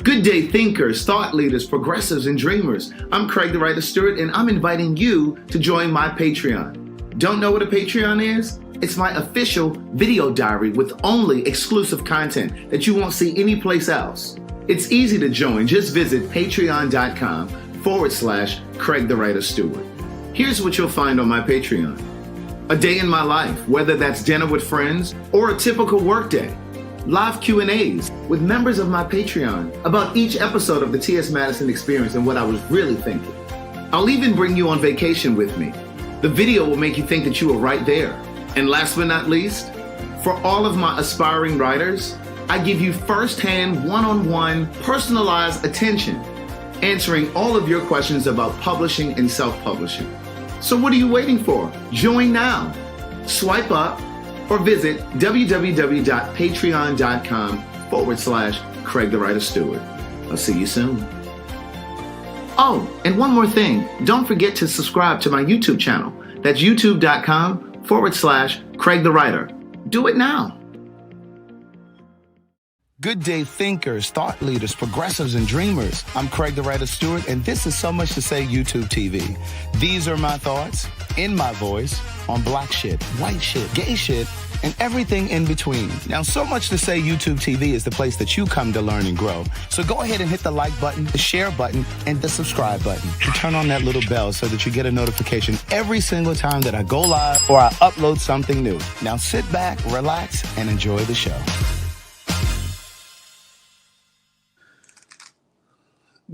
Good day, thinkers, thought leaders, progressives, and dreamers. I'm Craig the Writer Stewart, and I'm inviting you to join my Patreon. Don't know what a Patreon is? It's my official video diary with only exclusive content that you won't see anyplace else. It's easy to join. Just visit patreon.com/Craig the Writer Stewart. Here's what you'll find on my Patreon. A day in my life, whether that's dinner with friends or a typical workday. Live Q&As with members of my Patreon about each episode of the T.S. Madison Experience and what I was really thinking. I'll even bring you on vacation with me. The video will make you think that you were right there. And last but not least, for all of my aspiring writers, I give you firsthand, one-on-one, personalized attention, answering all of your questions about publishing and self-publishing. So what are you waiting for? Join now. Swipe up or visit www.patreon.com/Craig the Writer Stewart. I'll see you soon. Oh, and one more thing. Don't forget to subscribe to my YouTube channel. That's youtube.com/Craig the Writer. Do it now. Good day, thinkers, thought leaders, progressives, and dreamers. I'm Craig the Writer Stewart, and this is So Much to Say YouTube TV. These are my thoughts, in my voice, on black shit, white shit, gay shit, and everything in between. Now, So Much to Say YouTube TV is the place that you come to learn and grow. So go ahead and hit the like button, the share button, and the subscribe button. And turn on that little bell so that you get a notification every single time that I go live or I upload something new. Now sit back, relax, and enjoy the show.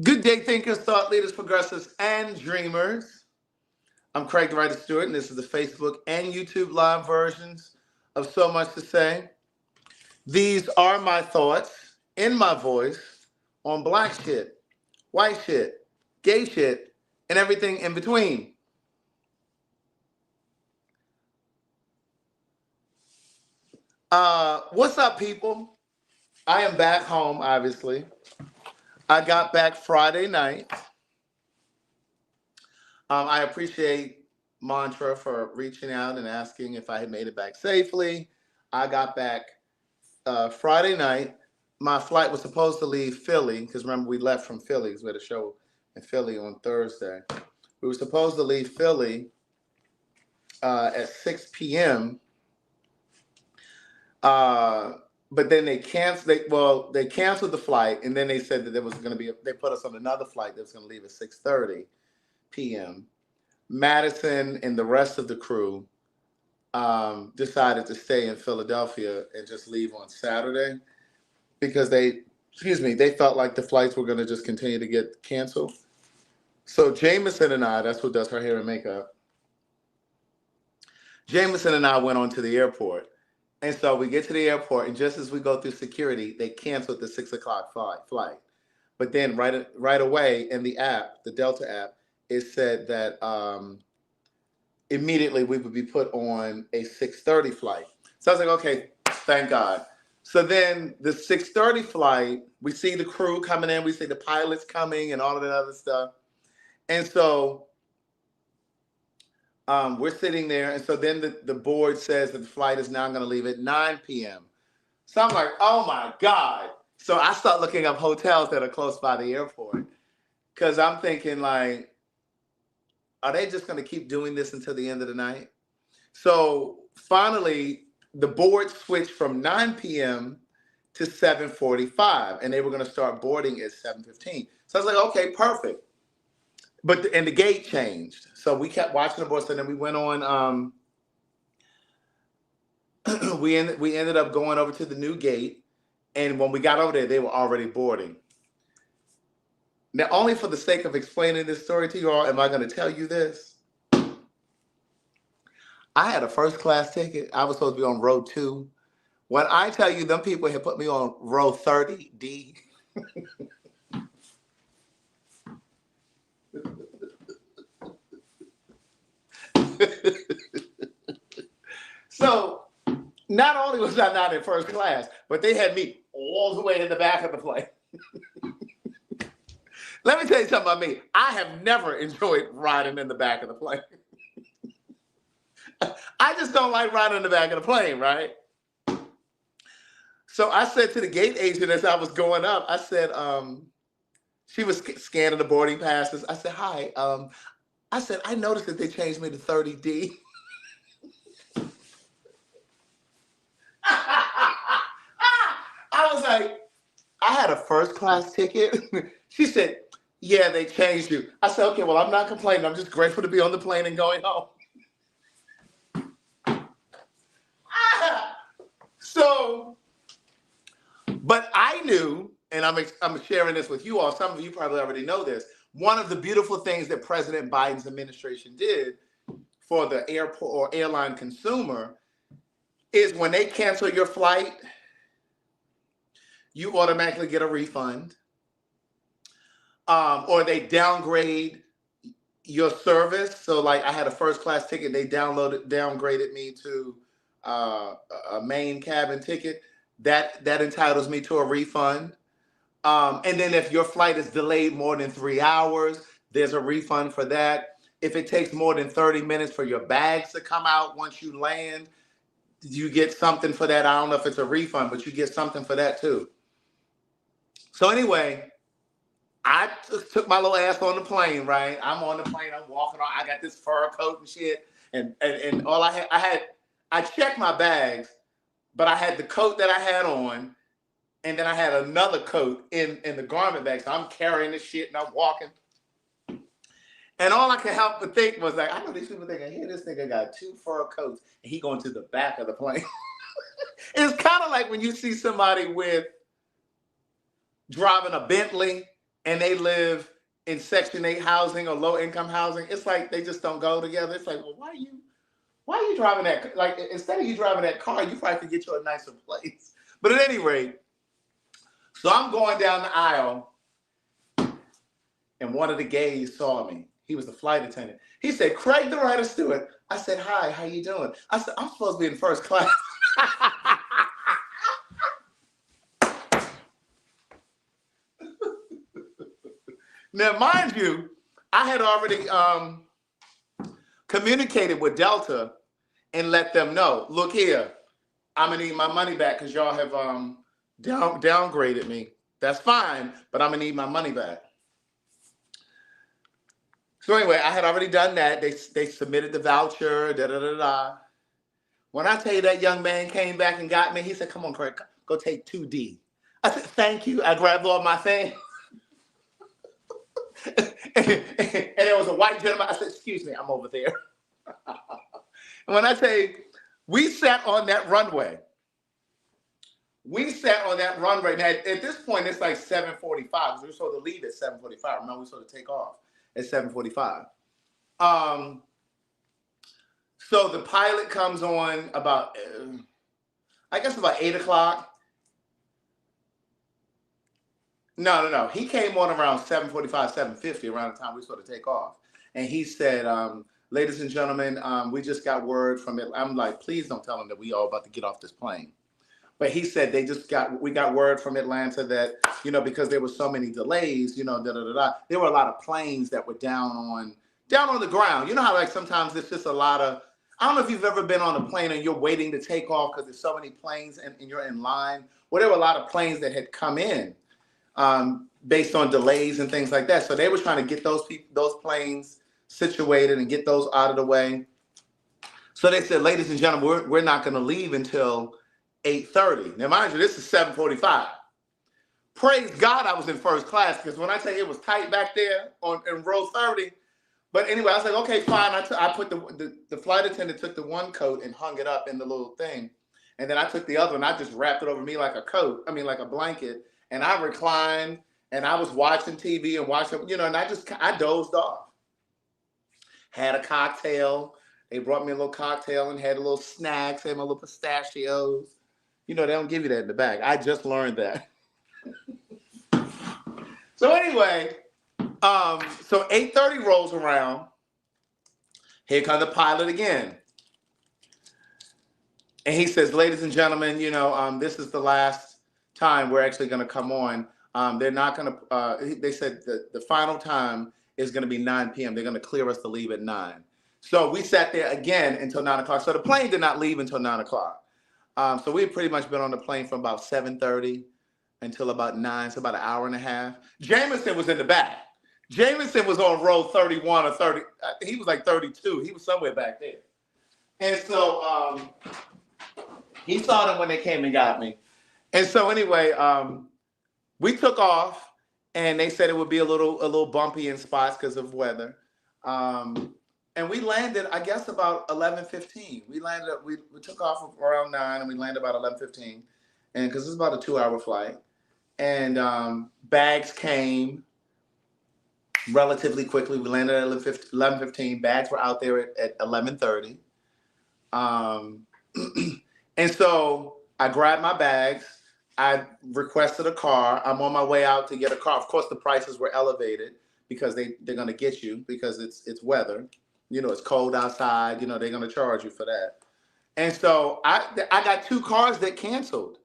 Good day, thinkers, thought leaders, progressives, and dreamers. I'm Craig the Writer Stewart, and this is the Facebook and YouTube live versions of So Much to Say. These are my thoughts in my voice on black shit, white shit, gay shit, and everything in between. What's up, people? I am back home, obviously. I got back Friday night. I appreciate Mantra for reaching out and asking if I had made it back safely. I got back Friday night. My flight was supposed to leave Philly, because remember we left from Philly because we had a show in Philly on Thursday. We were supposed to leave Philly at 6 p.m. But then they canceled the flight, and then they said that there was going to be they put us on another flight that was going to leave at 6:30 p.m. Madison and the rest of the crew decided to stay in Philadelphia and just leave on Saturday because they felt like the flights were going to just continue to get canceled. So Jameson and I, that's who does her hair and makeup, Jameson and I went on to the airport. And so we get to the airport, and just as we go through security, they canceled the 6 o'clock flight. But then right away in the app, the Delta app, it said that immediately we would be put on a 6:30 flight. So I was like, okay, thank God. So then the 6:30 flight, we see the crew coming in, we see the pilots coming and all of that other stuff. And so we're sitting there, and so then the board says that the flight is now going to leave at 9 p.m. So I'm like, oh my God. So I start looking up hotels that are close by the airport because I'm thinking, like, are they just going to keep doing this until the end of the night? So finally, the board switched from 9 p.m. to 7:45, and they were going to start boarding at 7:15. So I was like, okay, perfect. But the gate changed. So we kept watching the board. So then we went on, we ended up going over to the new gate. And when we got over there, they were already boarding. Now, only for the sake of explaining this story to you all, am I going to tell you this. I had a first class ticket. I was supposed to be on row 2. When I tell you them people had put me on row 30D. So not only was I not in first class, but they had me all the way in the back of the plane. Let me tell you something about me. I have never enjoyed riding in the back of the plane. I just don't like riding in the back of the plane, right? So I said to the gate agent as I was going up, I said, she was scanning the boarding passes. I said, hi. I said, I noticed that they changed me to 30D. I was like, I had a first class ticket. She said, yeah, they changed you. I said, okay, well, I'm not complaining. I'm just grateful to be on the plane and going home. So, but I knew, and I'm sharing this with you all. Some of you probably already know this. One of the beautiful things that President Biden's administration did for the airport or airline consumer is when they cancel your flight, you automatically get a refund. Or they downgrade your service. So like I had a first class ticket, they downgraded me to a main cabin ticket. That entitles me to a refund. And then if your flight is delayed more than 3 hours, there's a refund for that. If it takes more than 30 minutes for your bags to come out once you land, you get something for that. I don't know if it's a refund, but you get something for that too. So anyway, I took my little ass on the plane, right? I'm on the plane, I'm walking on, I got this fur coat and shit. And all I checked my bags, but I had the coat that I had on, and then I had another coat in the garment bag. So I'm carrying this shit and I'm walking. And all I could help but think was like, I know these people thinking, hey, this nigga got 2 fur coats and he going to the back of the plane. It's kind of like when you see somebody driving a Bentley and they live in Section 8 housing or low income housing. It's like they just don't go together. It's like, well, why are you driving that? Like, instead of you driving that car, you probably could get you a nicer place. But at any rate, so I'm going down the aisle, and one of the gays saw me. He was the flight attendant. He said, Craig, the writer Stewart. I said, hi, how you doing? I said, I'm supposed to be in first class. Now, mind you, I had already communicated with Delta and let them know, look here, I'm going to need my money back because y'all have downgraded me. That's fine, but I'm going to need my money back. So anyway, I had already done that. They submitted the voucher, da-da-da-da. When I tell you that young man came back and got me, he said, come on, Craig, go take 2D. I said, thank you. I grabbed all my things. and there was a white gentleman. I said, excuse me, I'm over there. And when I tell you, we sat on that runway. Now, at this point, it's like 7:45. We're supposed to leave at 7:45. Remember, we're supposed to take off at 7:45. So the pilot comes on about, I guess about 8 o'clock. No. He came on around 7:45, 7:50, around the time we were supposed to take off. And he said, ladies and gentlemen, we just got word from it. I'm like, please don't tell them that we all about to get off this plane. But he said we got word from Atlanta that, because there were so many delays, there were a lot of planes that were down on the ground. You know how like sometimes it's just a lot of, I don't know if you've ever been on a plane and you're waiting to take off because there's so many planes and you're in line. Well, there were a lot of planes that had come in based on delays and things like that. So they were trying to get those planes situated and get those out of the way. So they said, ladies and gentlemen, we're not going to leave until 8:30. Now, mind you, this is 7:45. Praise God I was in first class, because when I tell you it was tight back there in row 30. But anyway, I was like, okay, fine. I put the flight attendant took the one coat and hung it up in the little thing. And then I took the other and I just wrapped it over me like a blanket. And I reclined and I was watching TV and watching, and I dozed off. Had a cocktail. They brought me a little cocktail and had a little snacks, had my little pistachios. They don't give you that in the bag. I just learned that. So anyway, so 8:30 rolls around. Here comes the pilot again. And he says, ladies and gentlemen, this is the last time we're actually going to come on. They're not going to, they said the final time is going to be 9 p.m. They're going to clear us to leave at 9. So we sat there again until 9 o'clock. So the plane did not leave until 9 o'clock. So we had pretty much been on the plane from about 7:30 until about 9, so about an hour and a half. Jameson was in the back. Jameson was on row 31 or 30. He was like 32. He was somewhere back there. And so he saw them when they came and got me. And so anyway, we took off, and they said it would be a little bumpy in spots because of weather. And we landed, I guess, about 11:15. We took off around 9, and we landed about 11:15, and because it's about a 2-hour flight. And bags came relatively quickly. We landed at 11:15. Bags were out there at 11:30. And so I grabbed my bags. I requested a car. I'm on my way out to get a car. Of course, the prices were elevated because they're going to get you because it's weather. You know, it's cold outside. You know, they're going to charge you for that. And so I got 2 cars that canceled.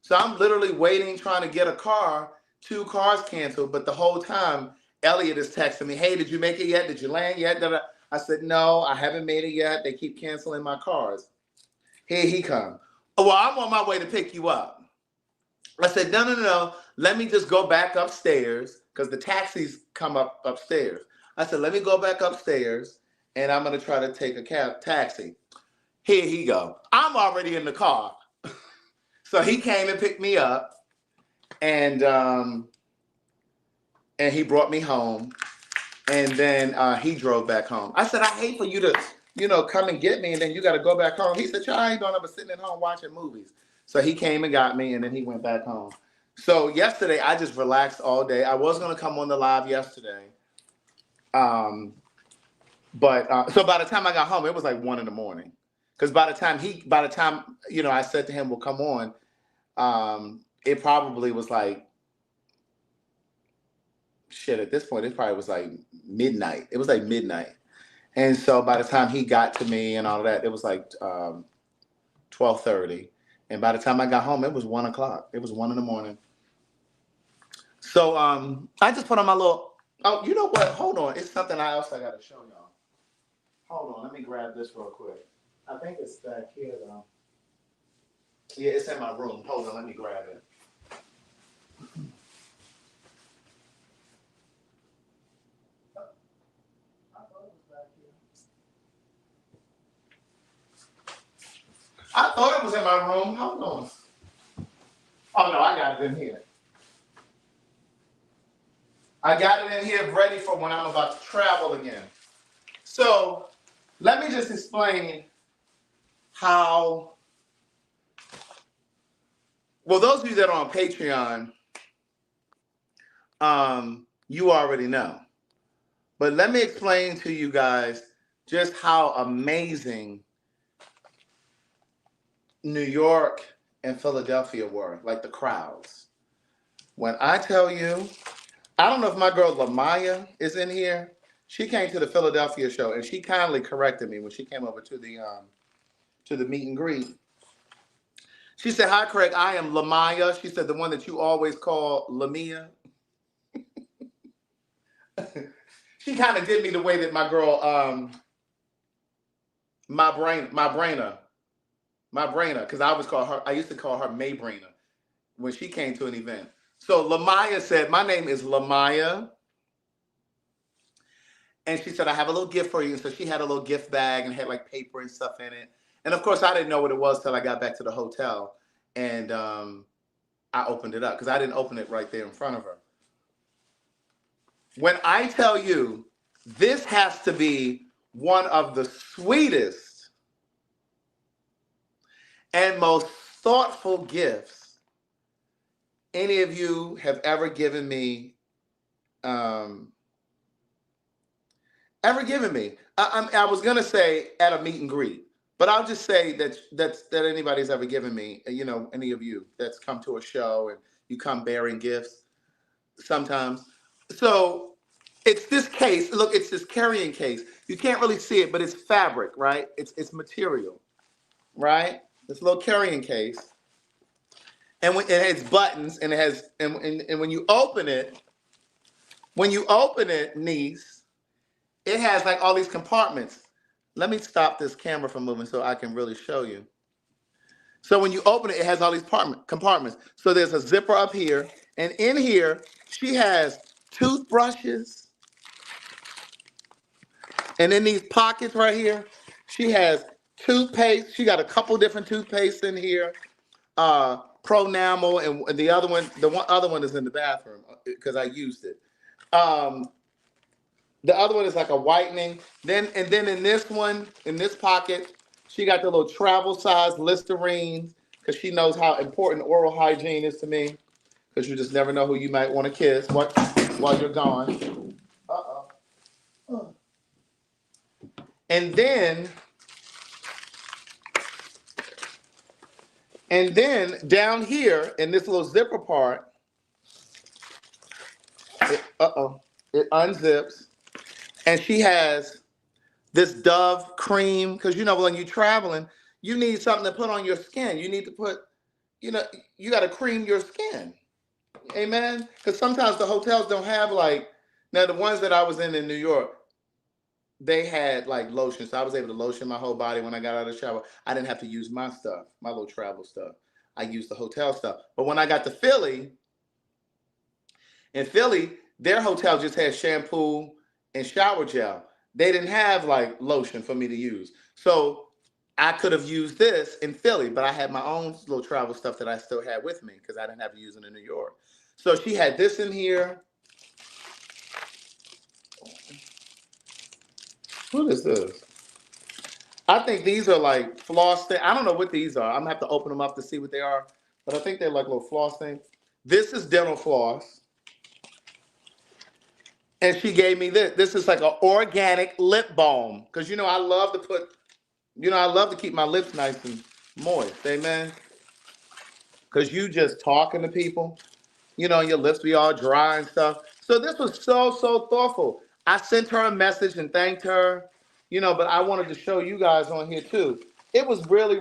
So I'm literally waiting, trying to get a car. 2 cars canceled. But the whole time, Elliot is texting me, hey, did you make it yet? Did you land yet? I said, no, I haven't made it yet. They keep canceling my cars. Here he comes. Oh, well, I'm on my way to pick you up. I said, no. Let me just go back upstairs because the taxis come upstairs. I said, let me go back upstairs and I'm going to try to take a taxi. Here he go. I'm already in the car. So he came and picked me up and he brought me home. And then he drove back home. I said, I hate for you to, come and get me and then you got to go back home. He said, I ain't doing nothing but sitting at home watching movies. So he came and got me, and then he went back home. So yesterday, I just relaxed all day. I was going to come on the live yesterday. But so by the time I got home, it was like 1 a.m. Because by the time I said to him, well, come on, it probably was like, at this point, it probably was like midnight. It was like midnight. And so by the time he got to me and all of that, it was like 12:30. And by the time I got home, it was 1 o'clock. It was 1 a.m. So I just put on my little, oh, you know what? Hold on. It's something else I got to show y'all. Hold on. Let me grab this real quick. I think it's back here, though. Yeah, it's in my room. Hold on. Let me grab it. I thought it was in my room. Hold on. Oh, no, I got it in here. I got it in here ready for when I'm about to travel again. So let me just explain how, well, those of you that are on Patreon, you already know. But let me explain to you guys just how amazing New York and Philadelphia were, like the crowds. When I tell you, I don't know if my girl Lamaya is in here. She came to the Philadelphia show and she kindly corrected me when she came over to the meet and greet. She said, hi, Craig, I am Lamaya. She said, the one that you always call Lamia. She kind of did me the way that my girl, my brainer, because I used to call her Maybrainer when she came to an event. So Lamaya said, my name is Lamaya. And she said, I have a little gift for you. And so she had a little gift bag and had like paper and stuff in it. And of course, I didn't know what it was till I got back to the hotel. And I opened it up because I didn't open it right there in front of her. When I tell you, this has to be one of the sweetest and most thoughtful gifts any of you have ever given me. I was gonna say at a meet and greet, but I'll just say that anybody's ever given me. Any of you that's come to a show and you come bearing gifts sometimes. So it's this case. Look, it's this carrying case. You can't really see it, but it's fabric, right? It's material, right? This little carrying case, and it has buttons, and it has, and when you open it, niece, it has like all these compartments. Let me stop this camera from moving so I can really show you. So when you open it, it has all these compartments. So there's a zipper up here, and in here she has toothbrushes, and in these pockets right here, she has toothpaste. She got a couple different toothpastes in here. Pronamel, and the other one, other one is in the bathroom because I used it. The other one is like a whitening. Then in this one, in this pocket, she got the little travel size Listerine because she knows how important oral hygiene is to me. Because you just never know who you might want to kiss while you're gone. Uh-oh. And then down here in this little zipper part, it unzips, and she has this Dove cream, because when you're traveling, you need something to put on your skin. You need to put, you got to cream your skin. Amen? Because sometimes the hotels don't have now the ones that I was in New York, they had lotion. So I was able to lotion my whole body when I got out of the shower. I didn't have to use my stuff, my little travel stuff. I used the hotel stuff. But when I got to Philly, in Philly, their hotel just had shampoo and shower gel. They didn't have lotion for me to use. So I could have used this in Philly, but I had my own little travel stuff that I still had with me because I didn't have to use it in New York. So she had this in here. What is this? I think these are floss things. I don't know what these are. I'm gonna have to open them up to see what they are, but I think they're little floss things. This is dental floss. And she gave me this. This is an organic lip balm. Because I love to put, I love to keep my lips nice and moist. Amen. Because you just talking to people, your lips be all dry and stuff. So this was so thoughtful. I sent her a message and thanked her, but I wanted to show you guys on here too. It was really,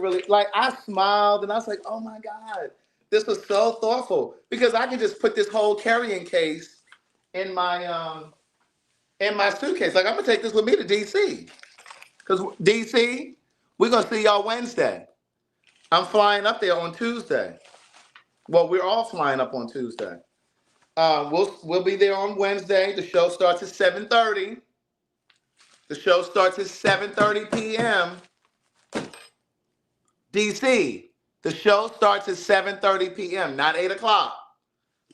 I smiled and I was like, oh my God, this was so thoughtful. Because I could just put this whole carrying case in my suitcase. I'm gonna take this with me to DC. Because DC, we're gonna see y'all Wednesday. I'm flying up there on Tuesday. Well, we're all flying up on Tuesday. We'll be there on Wednesday. The show starts at 7:30. The show starts at 7:30 p.m. DC. The show starts at 7:30 p.m., not 8 o'clock.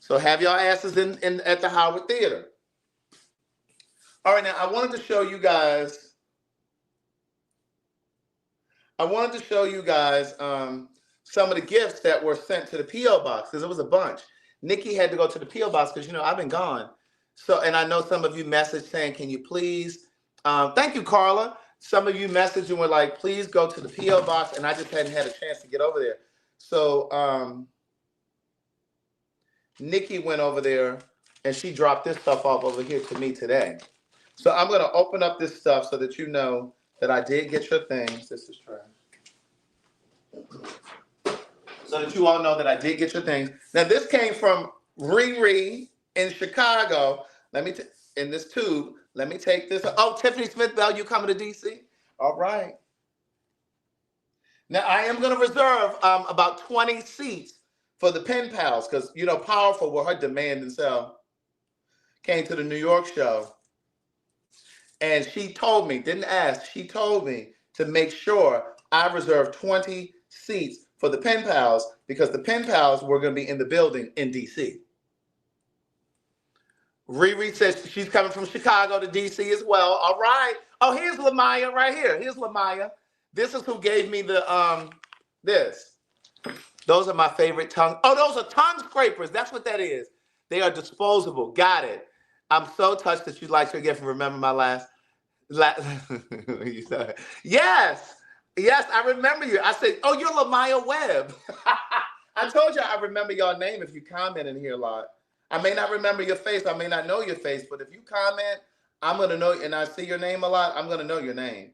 So have y'all asses in at the Howard Theater. All right, now I wanted to show you guys. Some of the gifts that were sent to the P.O. box because it was a bunch. Nikki had to go to the P.O. box because I've been gone. So, and I know some of you messaged saying, "Can you please?" Thank you, Carla. Some of you messaged and were like, "Please go to the P.O. box," and I just hadn't had a chance to get over there. So, Nikki went over there and she dropped this stuff off over here to me today. So I'm going to open up this stuff so that you know that I did get your things. This is trash. So that you all know that I did get your things. Now, this came from Riri in Chicago. In this tube, let me take this. Oh, Tiffany Smith Bell, you coming to DC? All right. Now, I am going to reserve about 20 seats for the pen pals because, Powerful with her demand and sell came to the New York show. And she told me, didn't ask, she told me to make sure I reserved 20 seats for the pen pals because the pen pals were going to be in the building in DC. Riri says she's coming from Chicago to DC as well. All right. Oh, here's Lamaya right here. Here's Lamaya. This is who gave me the this. Those are my favorite tongue. Oh, those are tongue scrapers. That's what that is. They are disposable. Got it. I'm so touched that you liked your gift and remember my last. Yes. Yes, I remember you. I said, oh, you're Lamaya Webb. I told you I remember your name if you comment in here a lot. I may not remember your face. I may not know your face, but if you comment, I'm going to know, and I see your name a lot, I'm going to know your name.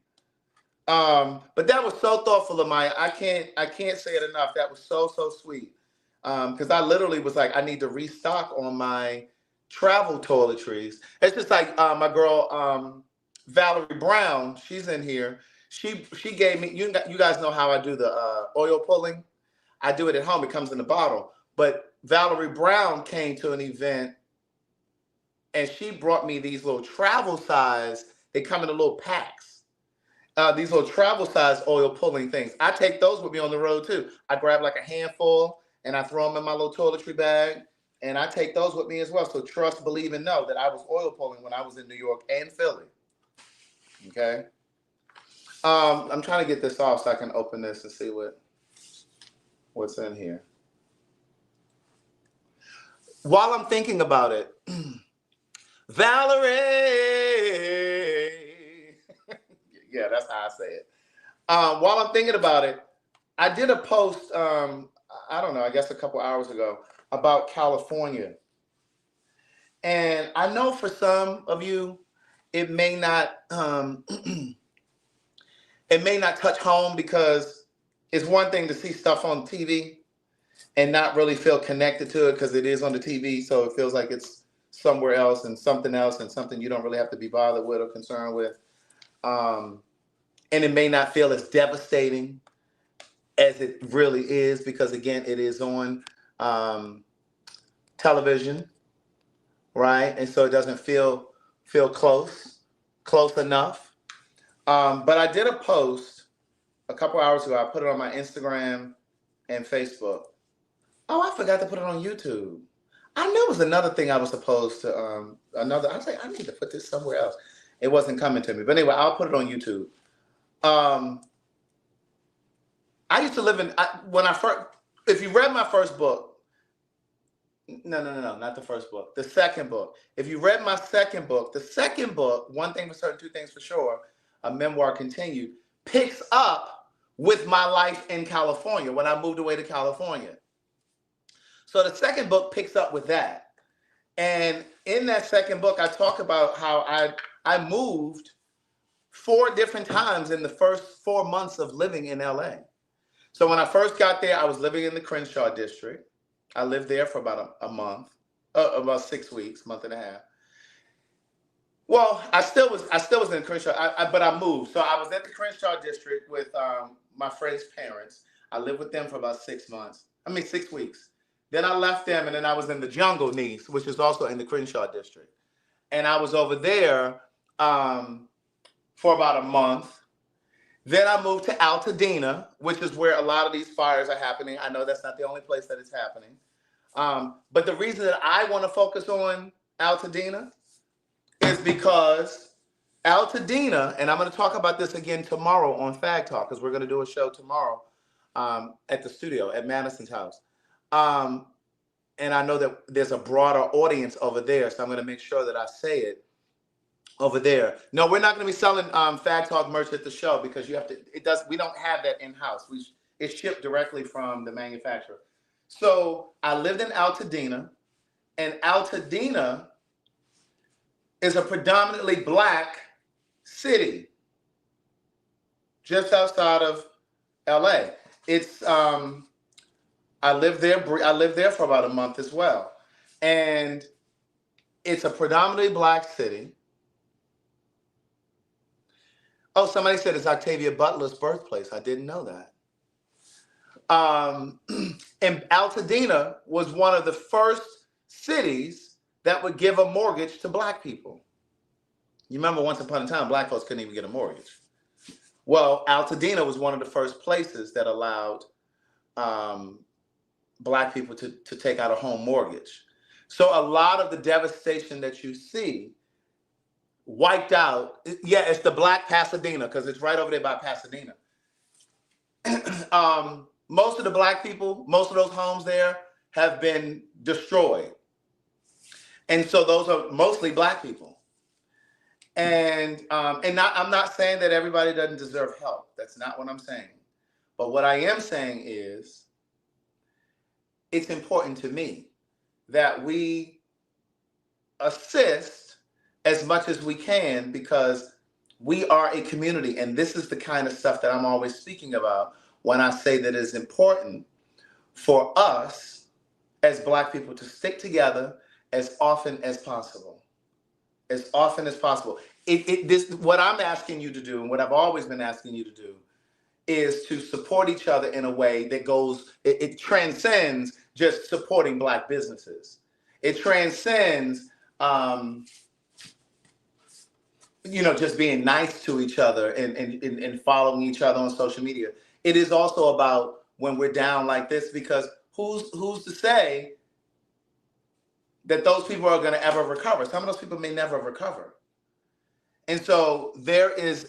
But that was so thoughtful, Lamaya. I can't say it enough. That was so sweet. Because I literally was like, I need to restock on my travel toiletries. It's just like my girl Valerie Brown. She's in here. She gave me. You guys know how I do the oil pulling. I do it at home. It comes in a bottle. But Valerie Brown came to an event and she brought me these little travel size. They come in a little packs. These little travel size oil pulling things. I take those with me on the road too. I grab like a handful and I throw them in my little toiletry bag. And I take those with me as well. So trust, believe, and know that I was oil pulling when I was in New York and Philly. Okay. I'm trying to get this off so I can open this and see what's in here. While I'm thinking about it, Valerie, yeah, that's how I say it. While I'm thinking about it, I did a post, I don't know, I guess a couple hours ago about California. And I know for some of you, it may not, it may not touch home because it's one thing to see stuff on TV and not really feel connected to it because it is on the TV. So it feels like it's somewhere else and something you don't really have to be bothered with or concerned with. And it may not feel as devastating as it really is because, again, it is on television, right? And so it doesn't feel close enough. But I did a post a couple hours ago. I put it on my Instagram and Facebook. Oh, I forgot to put it on YouTube. I knew it was another thing I was supposed to, I was like, I need to put this somewhere else. It wasn't coming to me. But anyway, I'll put it on YouTube. I used to live in, if you read my first book, no, not the first book, the second book. If you read my second book, One Thing for Certain, Two Things for Sure, a memoir continued, picks up with my life in California when I moved away to California. So the second book picks up with that. And in that second book, I talk about how I moved 4 different times in the first 4 months of living in LA. So when I first got there, I was living in the Crenshaw district. I lived there for about a month, about 6 weeks, month and a half. Well, I still was in Crenshaw, but I moved. So I was at the Crenshaw district with my friend's parents. I lived with them for about 6 weeks. Then I left them, and then I was in the Jungle Niece, which is also in the Crenshaw district. And I was over there for about a month. Then I moved to Altadena, which is where a lot of these fires are happening. I know that's not the only place that it's happening. But the reason that I want to focus on Altadena is because Altadena, and I'm going to talk about this again tomorrow on PhagTawlk, because we're going to do a show tomorrow at the studio at Madison's house. And I know that there's a broader audience over there, so I'm going to make sure that I say it over there. No, we're not going to be selling PhagTawlk merch at the show because we don't have that in-house. It's shipped directly from the manufacturer. So I lived in Altadena, and Altadena is a predominantly Black city just outside of LA. It's I lived there for about a month as well. And it's a predominantly Black city. Oh, somebody said it's Octavia Butler's birthplace. I didn't know that. And Altadena was one of the first cities that would give a mortgage to Black people. You remember once upon a time, Black folks couldn't even get a mortgage. Well, Altadena was one of the first places that allowed Black people to take out a home mortgage. So a lot of the devastation that you see wiped out. Yeah, it's the Black Pasadena because it's right over there by Pasadena. Most of the Black people, most of those homes there have been destroyed. And so those are mostly Black people. And I'm not saying that everybody doesn't deserve help. That's not what I'm saying. But what I am saying is it's important to me that we assist as much as we can because we are a community. And this is the kind of stuff that I'm always speaking about when I say that it's important for us as Black people to stick together as often as possible. As often as possible. What I'm asking you to do, and what I've always been asking you to do, is to support each other in a way that goes, it transcends just supporting Black businesses. It transcends, just being nice to each other and following each other on social media. It is also about when we're down like this, because who's to say that those people are going to ever recover? Some of those people may never recover. And so there is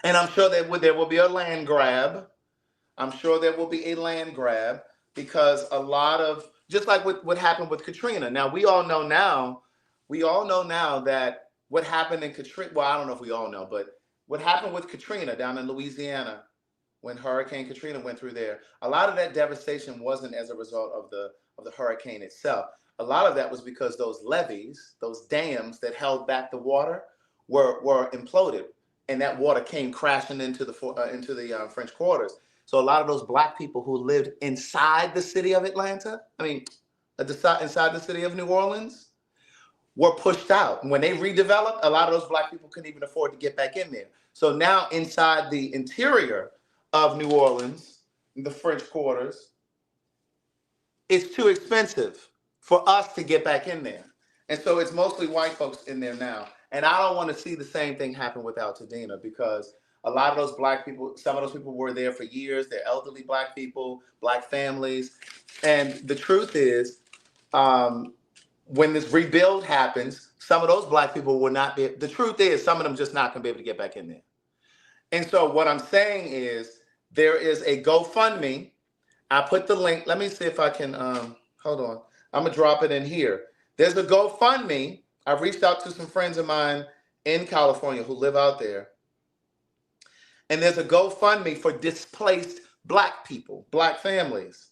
and I'm sure there will be a land grab. I'm sure there will be a land grab, because a lot of, just like what happened with Katrina. Now, we all know now that what happened in Katrina, well, I don't know if we all know, but what happened with Katrina down in Louisiana, when Hurricane Katrina went through there, a lot of that devastation wasn't as a result of the hurricane itself. A lot of that was because those levees, those dams that held back the water, were imploded, and that water came crashing into the French Quarters. So a lot of those Black people who lived inside the city of Atlanta, inside the city of New Orleans, were pushed out. When they redeveloped, a lot of those Black people couldn't even afford to get back in there. So now inside the interior of New Orleans, the French Quarters, it's too expensive for us to get back in there. And so it's mostly white folks in there now. And I don't want to see the same thing happen with Altadena, because a lot of those Black people, some of those people were there for years. They're elderly Black people, Black families. And the truth is, when this rebuild happens, some of those Black people will not be, the truth is, some of them just not going to be able to get back in there. And so what I'm saying is, there is a GoFundMe. I put the link. Let me see if I can, hold on. I'm going to drop it in here. There's a GoFundMe. I've reached out to some friends of mine in California who live out there. And there's a GoFundMe for displaced Black people, Black families.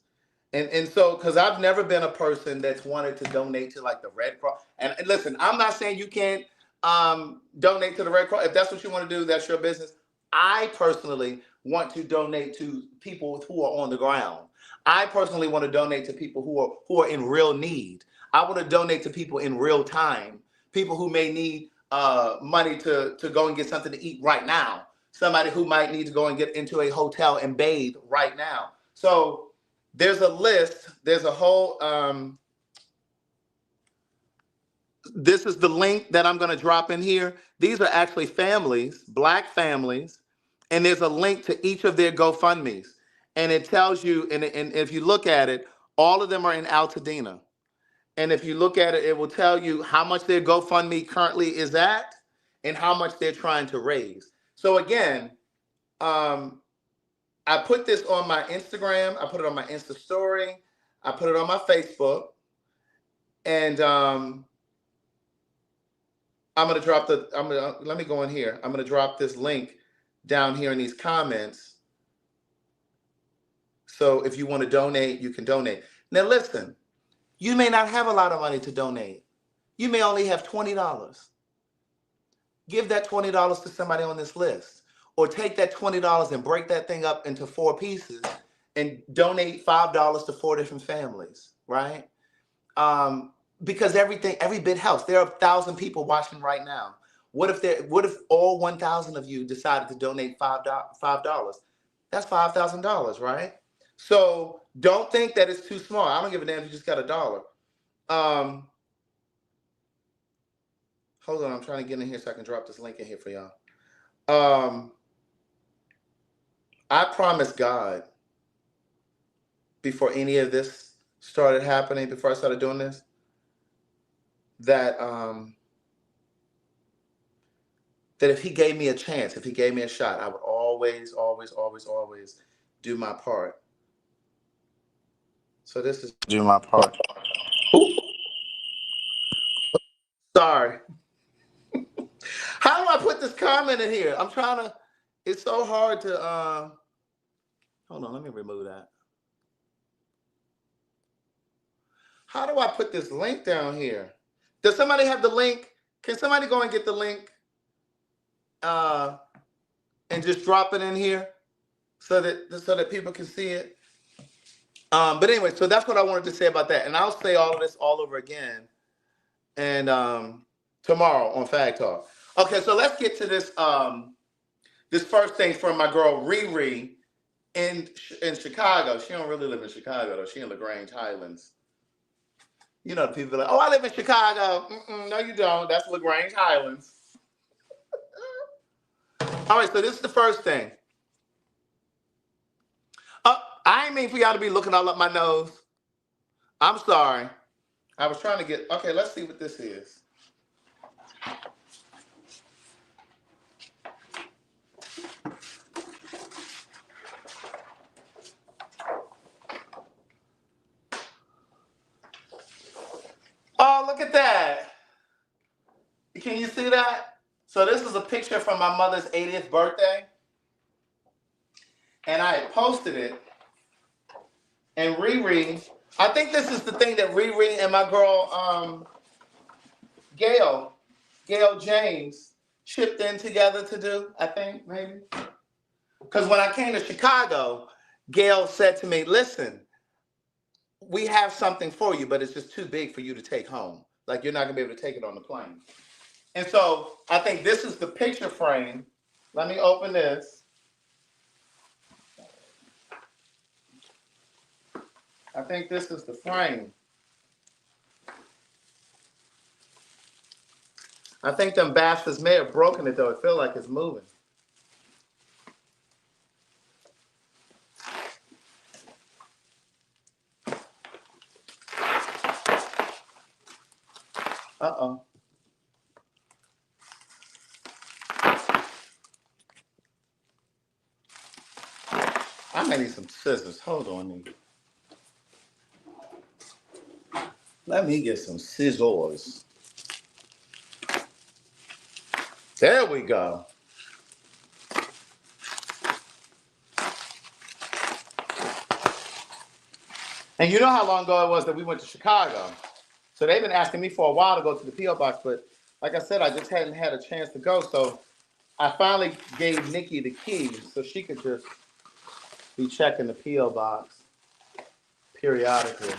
And so, because I've never been a person that's wanted to donate to like the Red Cross. And listen, I'm not saying you can't donate to the Red Cross. If that's what you want to do, that's your business. I personally want to donate to people who are on the ground. I personally want to donate to people who are in real need. I want to donate to people in real time, people who may need money to go and get something to eat right now, somebody who might need to go and get into a hotel and bathe right now. So there's a list, there's a whole, this is the link that I'm going to drop in here. These are actually families, Black families, and there's a link to each of their GoFundMes. And it tells you, and if you look at it, all of them are in Altadena. And if you look at it, it will tell you how much their GoFundMe currently is at and how much they're trying to raise. So again, I put this on my Instagram. I put it on my Insta story. I put it on my Facebook. And I'm going to drop let me go in here. I'm going to drop this link down here in these comments. So if you want to donate, you can donate. Now listen, you may not have a lot of money to donate. You may only have $20. Give that $20 to somebody on this list, or take that $20 and break that thing up into 4 pieces and donate $5 to 4 different families, right? Because every bit helps. There are 1,000 people watching right now. What if all 1,000 of you decided to donate $5? That's $5,000, right? So don't think that it's too small. I don't give a damn if you just got $1. Hold on, I'm trying to get in here so I can drop this link in here for y'all. I promised God before any of this started happening, before I started doing this, that that if he gave me a chance, if he gave me a shot, I would always, always, always, always do my part. So this is do my part. Ooh. Sorry. How do I put this comment in here? I'm trying to, it's so hard to, hold on, let me remove that. How do I put this link down here? Does somebody have the link? Can somebody go and get the link and just drop it in here so that people can see it? But anyway, so that's what I wanted to say about that. And I'll say all of this all over again and tomorrow on PhagTawlk. Okay, so let's get to this This first thing from my girl Riri in Chicago. She don't really live in Chicago though. She in LaGrange Highlands. You know, the people are like, oh, I live in Chicago. No, you don't. That's LaGrange Highlands. All right, so this is the first thing. I ain't mean for y'all to be looking all up my nose. I'm sorry. I was trying to get, okay, let's see what this is. Oh, look at that. Can you see that? So this is a picture from my mother's 80th birthday. And I had posted it. And Riri, I think this is the thing that Riri and my girl Gail James shipped in together to do, I think, maybe. Because when I came to Chicago, Gail said to me, listen, we have something for you, but it's just too big for you to take home. Like, you're not going to be able to take it on the plane. And so I think this is the picture frame. Let me open this. I think this is the frame. I think them bastards may have broken it, though. It feels like it's moving. Uh-oh. I may need some scissors. Hold on. Let me get some scissors. There we go. And you know how long ago it was that we went to Chicago. So they've been asking me for a while to go to the P.O. box, but like I said, I just hadn't had a chance to go. So I finally gave Nikki the key so she could just be checking the P.O. box periodically.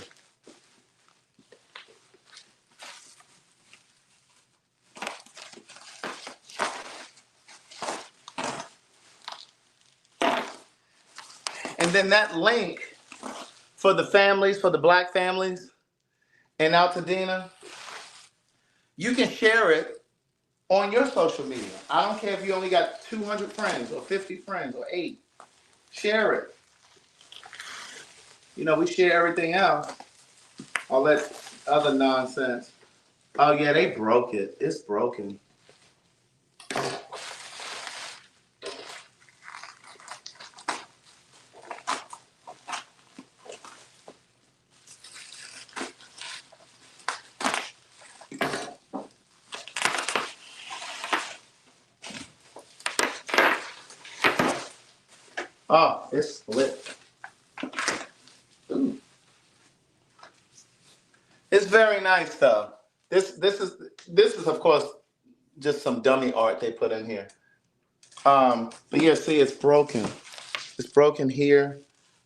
And then that link for the families, for the Black families in Altadena, you can share it on your social media. I don't care if you only got 200 friends or 50 friends or 8. Share it. You know, we share everything else. All that other nonsense. Oh, yeah, they broke it. It's broken. Oh, it's split. Ooh. It's very nice though. This is of course just some dummy art they put in here. But yeah, see, it's broken. It's broken here.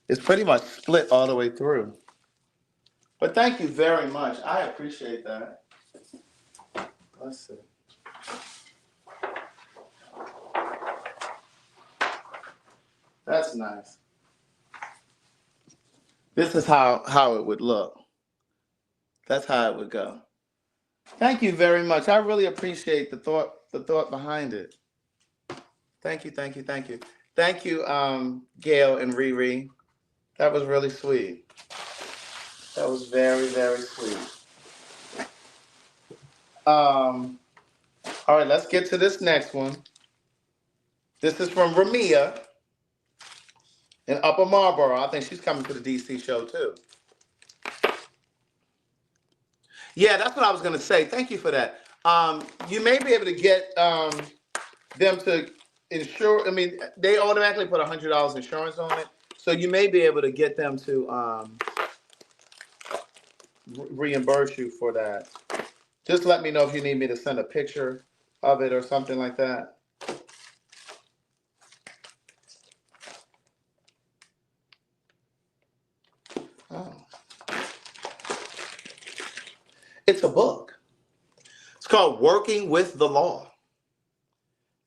It's pretty much split all the way through. But thank you very much. I appreciate that. Let's see. That's nice. This is how it would look. That's how it would go. Thank you very much. I really appreciate the thought behind it. Thank you. Thank you, Gail and Riri. That was really sweet. That was very, very sweet. All right, let's get to this next one. This is from Ramia in Upper Marlboro. I think she's coming to the DC show too. Yeah, that's what I was going to say. Thank you for that. You may be able to get them to insure. I mean, they automatically put $100 insurance on it. So you may be able to get them to reimburse you for that. Just let me know if you need me to send a picture of it or something like that. Oh. It's a book. It's called Working with the Law.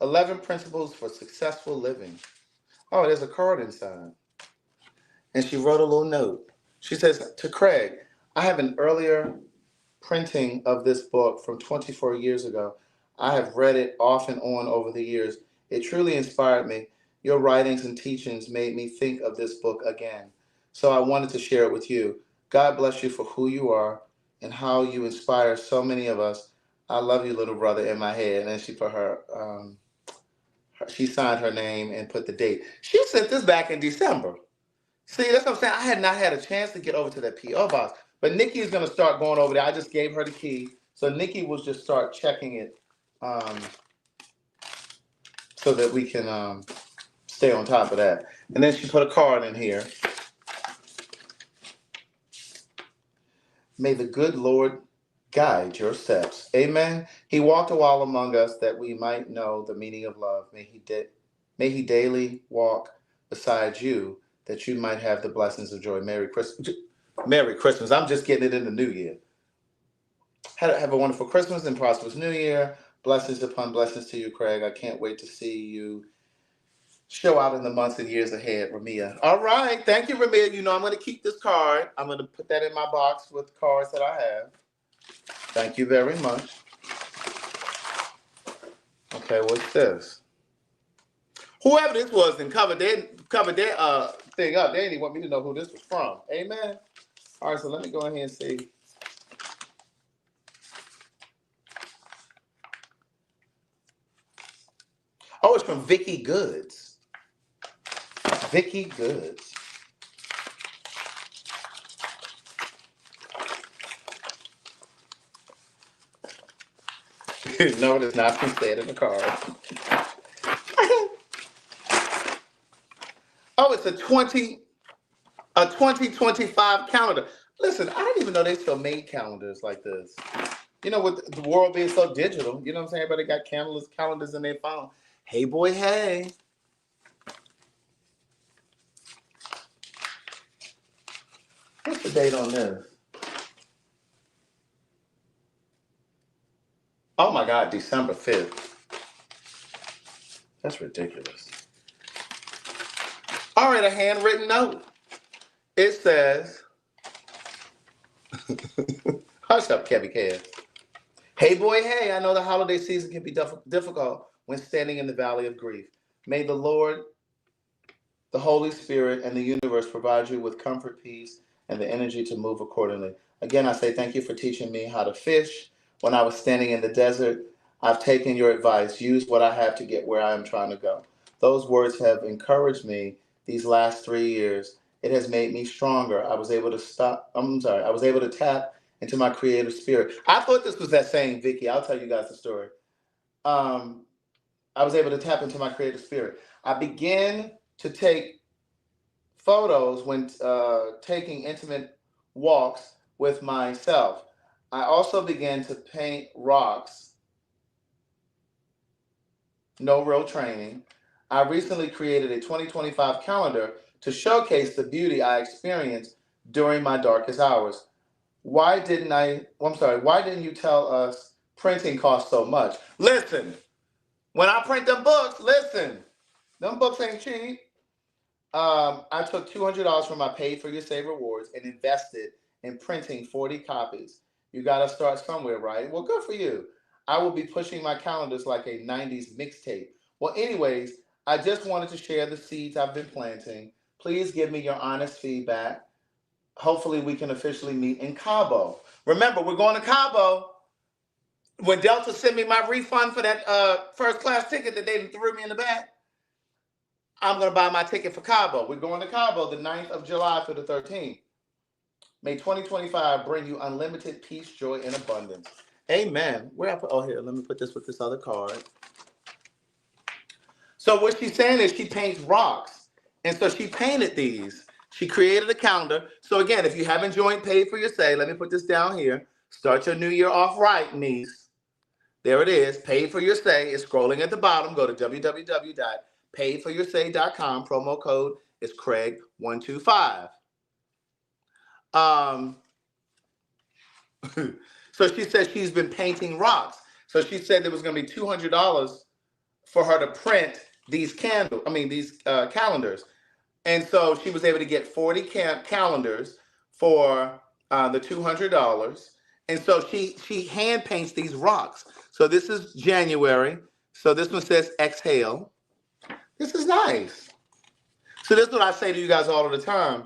11 Principles for Successful Living. Oh, there's a card inside. And she wrote a little note. She says, to Craig, I have an earlier printing of this book from 24 years ago. I have read it off and on over the years. It truly inspired me. Your writings and teachings made me think of this book again. So I wanted to share it with you. God bless you for who you are and how you inspire so many of us. I love you, little brother, in my head. And then she put she signed her name and put the date. She sent this back in December. See, that's what I'm saying. I had not had a chance to get over to that P.O. box. But Nikki is going to start going over there. I just gave her the key. So Nikki will just start checking it so that we can stay on top of that. And then she put a card in here. May the good Lord guide your steps. Amen. He walked a while among us that we might know the meaning of love. May he daily walk beside you that you might have the blessings of joy. Merry Christmas. Merry Christmas. I'm just getting it in the new year. Have a wonderful Christmas and prosperous New Year. Blessings upon blessings to you, Craig. I can't wait to see you show out in the months and years ahead, Ramia. All right. Thank you, Ramia. You know, I'm going to keep this card. I'm going to put that in my box with cards that I have. Thank you very much. Okay, what's this? Whoever this was and covered their thing up, they didn't want me to know who this was from. Amen. All right, so let me go ahead and see. Oh, it's from Vicky Goods. Vicky Goods. No, it is not been said in the card. Oh, it's a 2025 calendar. Listen, I didn't even know they still made calendars like this. You know, with the world being so digital, you know what I'm saying? Everybody got calendars in their phone. Hey, boy, hey. What's the date on this? Oh, my God, December 5th. That's ridiculous. All right, a handwritten note. It says, hush up, Kevy Cass. Hey, boy, hey, I know the holiday season can be difficult when standing in the valley of grief. May the Lord, the Holy Spirit, and the universe provide you with comfort, peace, and the energy to move accordingly. Again, I say thank you for teaching me how to fish. When I was standing in the desert, I've taken your advice, used what I have to get where I am trying to go. Those words have encouraged me these last 3 years. It has made me stronger. I was able to tap into my creative spirit. I thought this was that same Vicky. I'll tell you guys the story. I was able to tap into my creative spirit. I began to take photos when taking intimate walks with myself. I also began to paint rocks. No real training. I recently created a 2025 calendar to showcase the beauty I experienced during my darkest hours. Why didn't you tell us printing costs so much? Listen, when I print them books, them books ain't cheap. I took $200 from my Pay for Your Save rewards and invested in printing 40 copies. You got to start somewhere, right? Well, good for you. I will be pushing my calendars like a 90s mixtape. Well, anyways, I just wanted to share the seeds I've been planting. Please give me your honest feedback. Hopefully we can officially meet in Cabo. Remember, we're going to Cabo. When Delta sent me my refund for that first class ticket that they threw me in the back, I'm going to buy my ticket for Cabo. We're going to Cabo the 9th of July through the 13th. May 2025 bring you unlimited peace, joy, and abundance. Amen. Where I put? Oh, here. Let me put this with this other card. So what she's saying is she paints rocks. And so she painted these. She created a calendar. So again, if you haven't joined Pay for Your Say, let me put this down here. Start your new year off right, niece. There it is. Pay for Your Say is scrolling at the bottom. Go to www.payforyoursay.com. Promo code is Craig125. So she said she's been painting rocks. So she said there was going to be $200 for her to print these calendars. And so she was able to get 40 calendars for the $200. And so she hand paints these rocks. So this is January. So this one says exhale. This is nice. So this is what I say to you guys all of the time.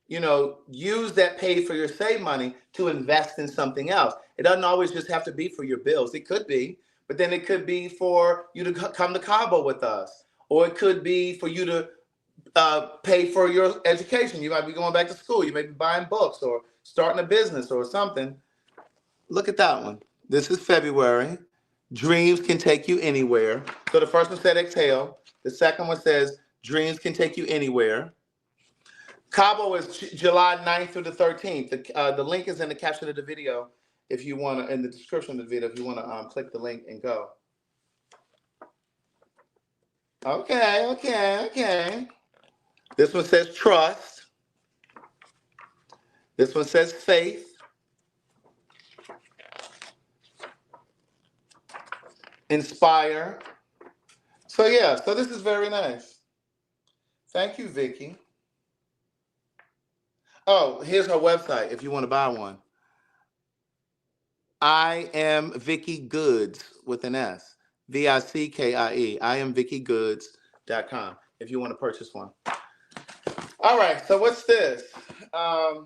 You know, use that pay for your save money to invest in something else. It doesn't always just have to be for your bills. It could be, but then it could be for you to come to Cabo with us, or it could be for you to pay for your education. You might be going back to school. You may be buying books or starting a business or something. Look at that one. This is February. Dreams can take you anywhere. So the first one said exhale. The second one says dreams can take you anywhere. Cabo is July 9th through the 13th. The link is in the caption of the video if you want to, in the description of the video, if you want to click the link and go. Okay. This one says trust. This one says faith. Inspire. So yeah, so this is very nice. Thank you, Vicky. Oh, here's her website if you want to buy one. I am Vicky Goods with an S. VICKIE. I am VickyGoods.com if you want to purchase one. All right, so what's this? I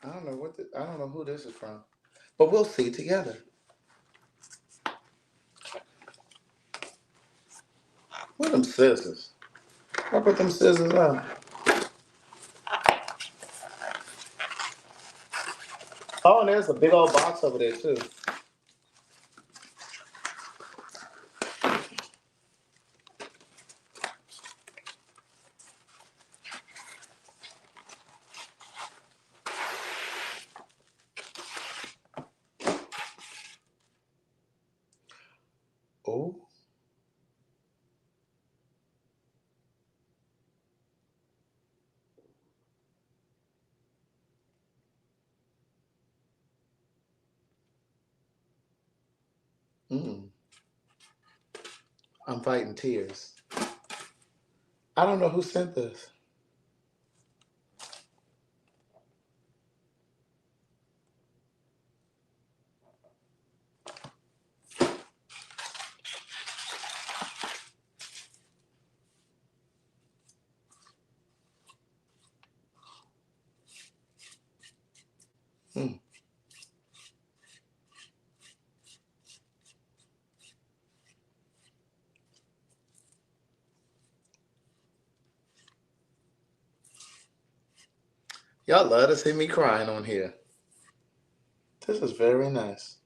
don't know I don't know who this is from, but we'll see together. What are them scissors? I put them scissors on. Oh, and there's a big old box over there too. Oh. I'm fighting tears. I don't know who sent this. Y'all love to see me crying on here. This is very nice.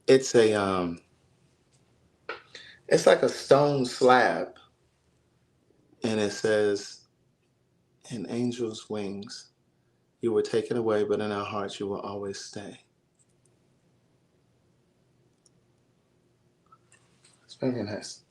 It's it's like a stone slab, and it says, "In angels' wings, you were taken away, but in our hearts you will always stay." It's very nice.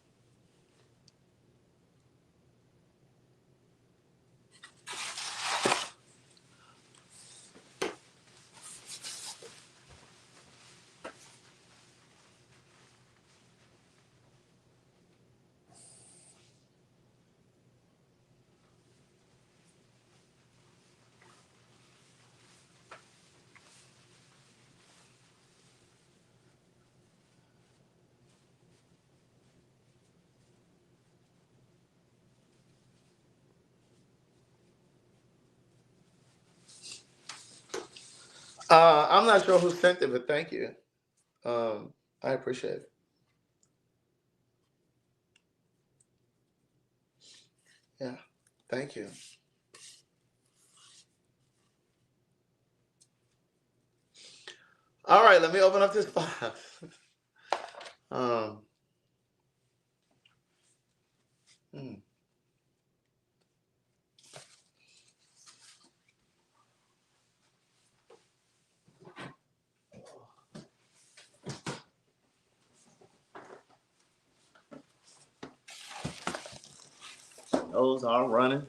I'm not sure who sent it, but thank you. I appreciate it. Yeah, thank you. All right, let me open up this box. Hmm. Those are running.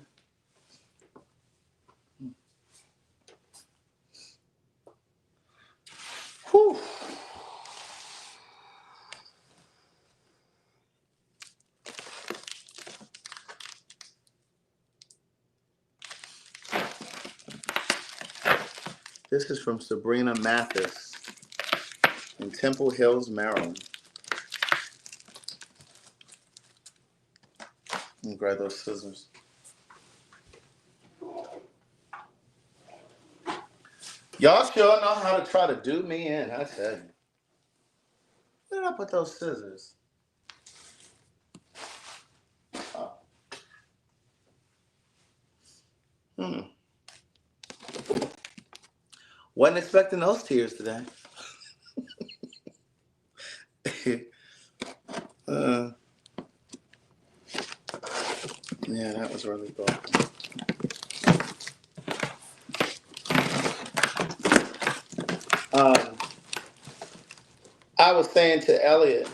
Whew. This is from Sabrina Mathis in Temple Hills, Maryland. Let me grab those scissors. Y'all sure know how to try to do me in, I tell you. Where did I put those scissors? Oh. Wasn't expecting those tears today. Yeah, that was really broken. I was saying to Elliot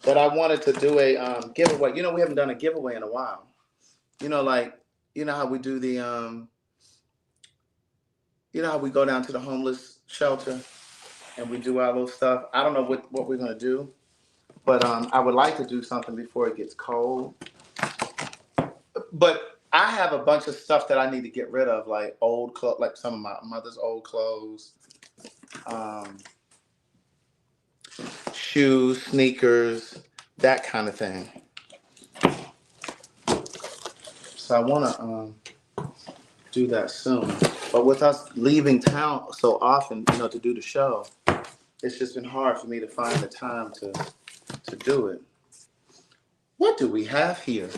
that I wanted to do a giveaway. We haven't done a giveaway in a while. How we do the, how we go down to the homeless shelter and we do our little stuff. I don't know what we're going to do, but I would like to do something before it gets cold. But I have a bunch of stuff that I need to get rid of, like old clothes, like some of my mother's old clothes, shoes, sneakers, that kind of thing. So I want to do that soon. But with us leaving town so often, to do the show, it's just been hard for me to find the time to do it. What do we have here?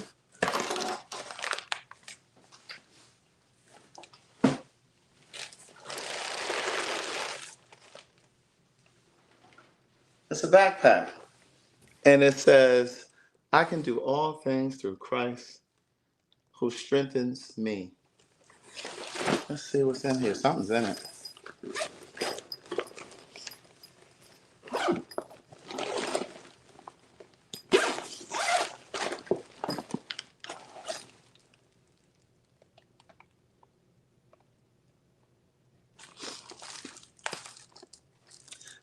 It's a backpack. And it says, I can do all things through Christ who strengthens me. Let's see what's in here. Something's in it.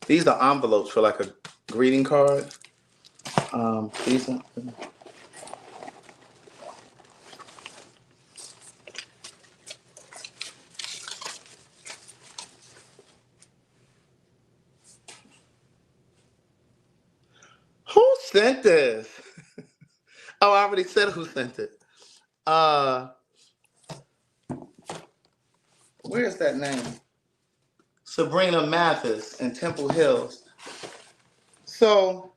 These are envelopes for like a greeting card. These are, who sent this? Oh, I already said who sent it. Where's that name? Sabrina Mathis in Temple Hills. So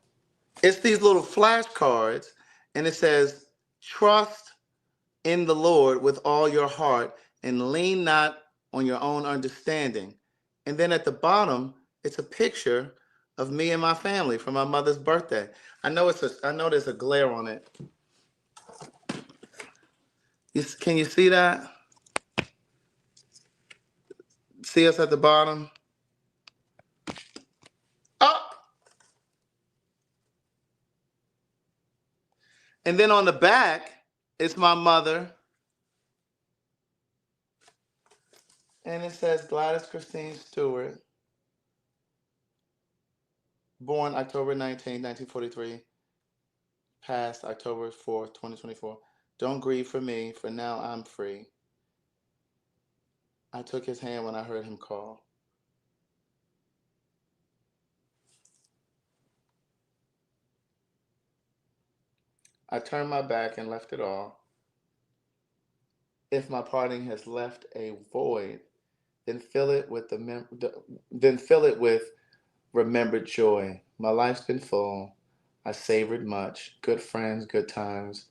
it's these little flashcards, and it says, trust in the Lord with all your heart and lean not on your own understanding. And then at the bottom, it's a picture of me and my family for my mother's birthday. I know there's a glare on it. Can you see that? See us at the bottom? Oh! And then on the back, it's my mother. And it says Gladys Christine Stewart, born October 19, 1943, passed October 4th, 2024. Don't grieve for me, for now I'm free. I took his hand when I heard him call. I turned my back and left it all. If my parting has left a void, then fill it with remembered joy. My life's been full. I savored much. Good friends, good times,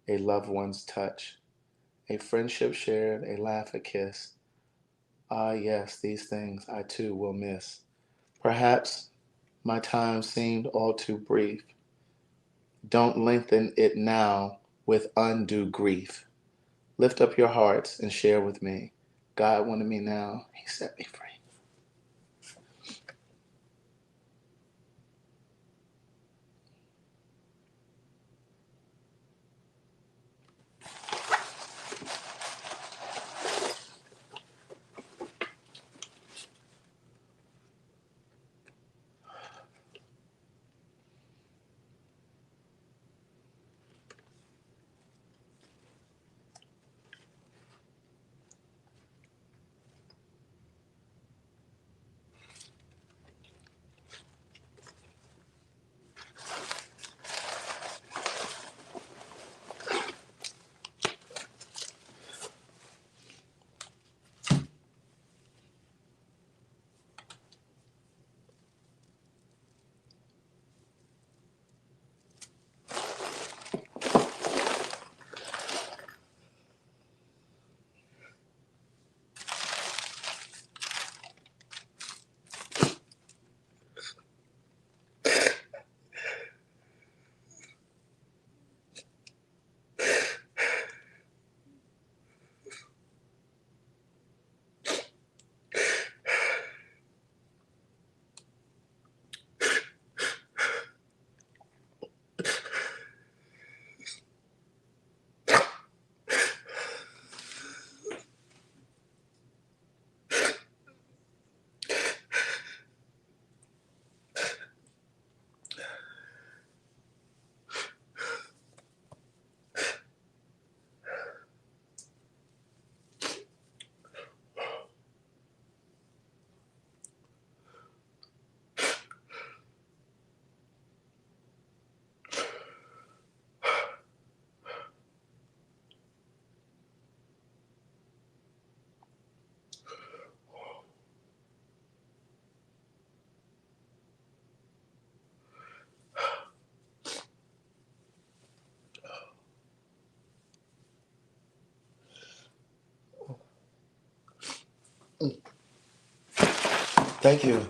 a loved one's touch, a friendship shared, a laugh, a kiss. Ah, yes, these things I too will miss. Perhaps my time seemed all too brief. Don't lengthen it now with undue grief. Lift up your hearts and share with me. God wanted me now. He set me free. Thank you.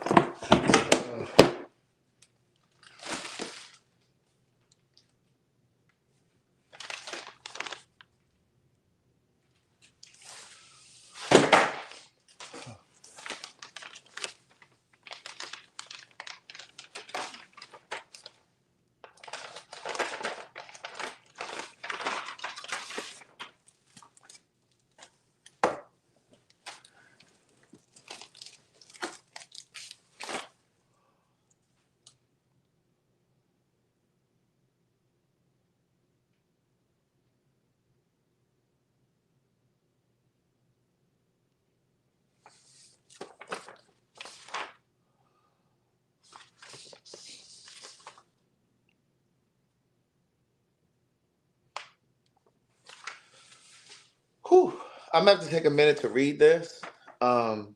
Whew. I'm gonna have to take a minute to read this. Um,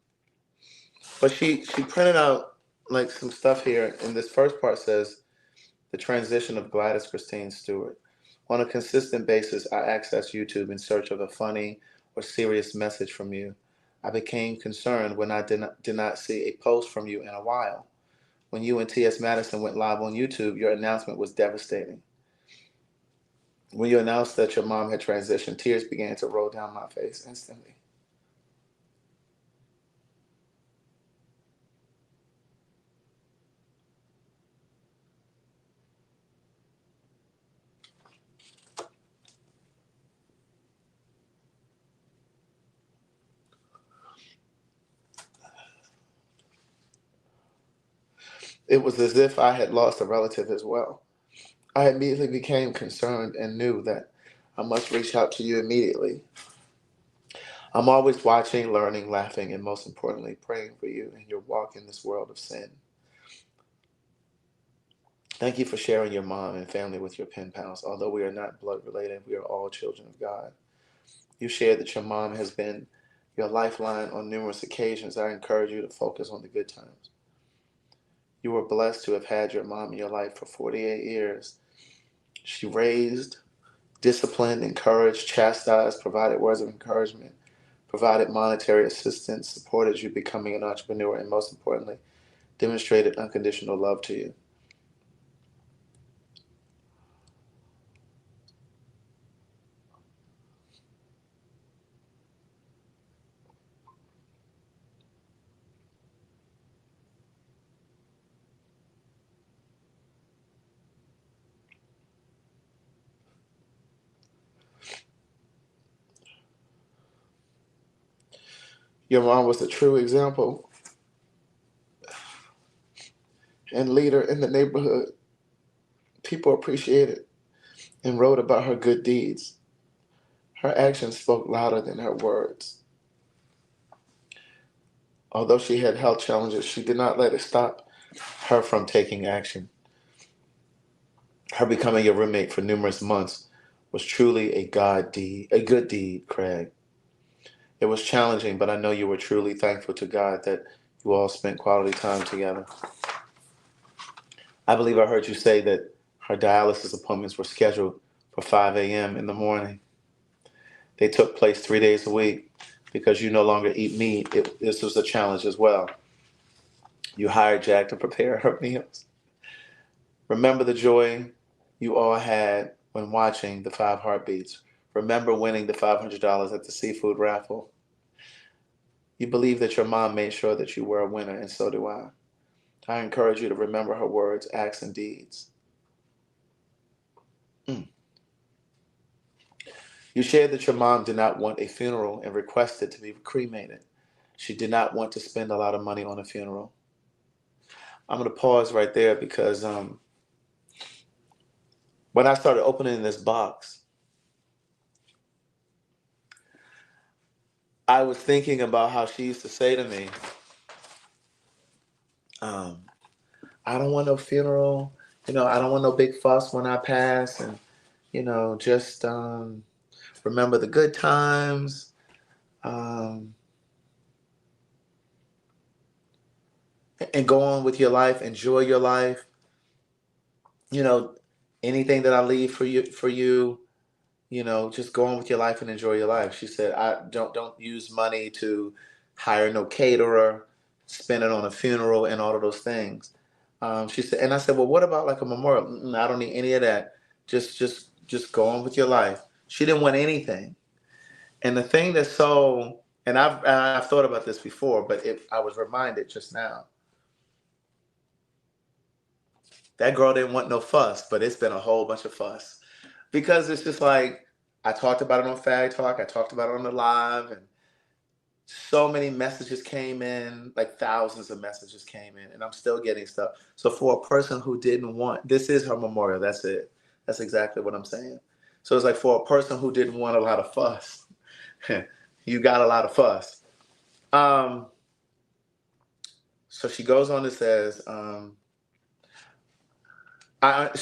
but she printed out like some stuff here, and this first part says the transition of Gladys Christine Stewart. On a consistent basis, I access YouTube in search of a funny or serious message from you. I became concerned when I did not see a post from you in a while. When you and T.S. Madison went live on YouTube, your announcement was devastating. When you announced that your mom had transitioned, tears began to roll down my face instantly. It was as if I had lost a relative as well. I immediately became concerned and knew that I must reach out to you immediately. I'm always watching, learning, laughing, and most importantly, praying for you in your walk in this world of sin. Thank you for sharing your mom and family with your pen pals. Although we are not blood related, we are all children of God. You shared that your mom has been your lifeline on numerous occasions. I encourage you to focus on the good times. You were blessed to have had your mom in your life for 48 years. She raised, disciplined, encouraged, chastised, provided words of encouragement, provided monetary assistance, supported you becoming an entrepreneur, and most importantly, demonstrated unconditional love to you. Your mom was a true example and leader in the neighborhood. People appreciated and wrote about her good deeds. Her actions spoke louder than her words. Although she had health challenges, she did not let it stop her from taking action. Her becoming your roommate for numerous months was truly a good deed, Craig. It was challenging, but I know you were truly thankful to God that you all spent quality time together. I believe I heard you say that her dialysis appointments were scheduled for 5 a.m. in the morning. They took place 3 days a week because you no longer eat meat. This was a challenge as well. You hired Jack to prepare her meals. Remember the joy you all had when watching the Five Heartbeats. Remember winning the $500 at the seafood raffle. You believe that your mom made sure that you were a winner, and so do I. I encourage you to remember her words, acts, and deeds. Mm. You shared that your mom did not want a funeral and requested to be cremated. She did not want to spend a lot of money on a funeral. I'm going to pause right there because when I started opening this box, I was thinking about how she used to say to me, um, I don't want no funeral. I don't want no big fuss when I pass. And, just remember the good times. Um, and go on with your life. Enjoy your life. You know, anything that I leave for you, just go on with your life and enjoy your life. She said, I don't use money to hire no caterer. spend it on a funeral and all of those things. She said, and I said, well, what about like a memorial? I don't need any of that. Just go on with your life. She didn't want anything. And the thing that's so, and I've thought about this before, but I was reminded just now. That girl didn't want no fuss, but it's been a whole bunch of fuss because it's just like I talked about it on PhagTawlk, I talked about it on the live, and so many messages came in, like thousands of messages came in, and I'm still getting stuff. So for a person who didn't want, this is her memorial. That's it. That's exactly what I'm saying. So it's like for a person who didn't want a lot of fuss, you got a lot of fuss. So she goes on and says,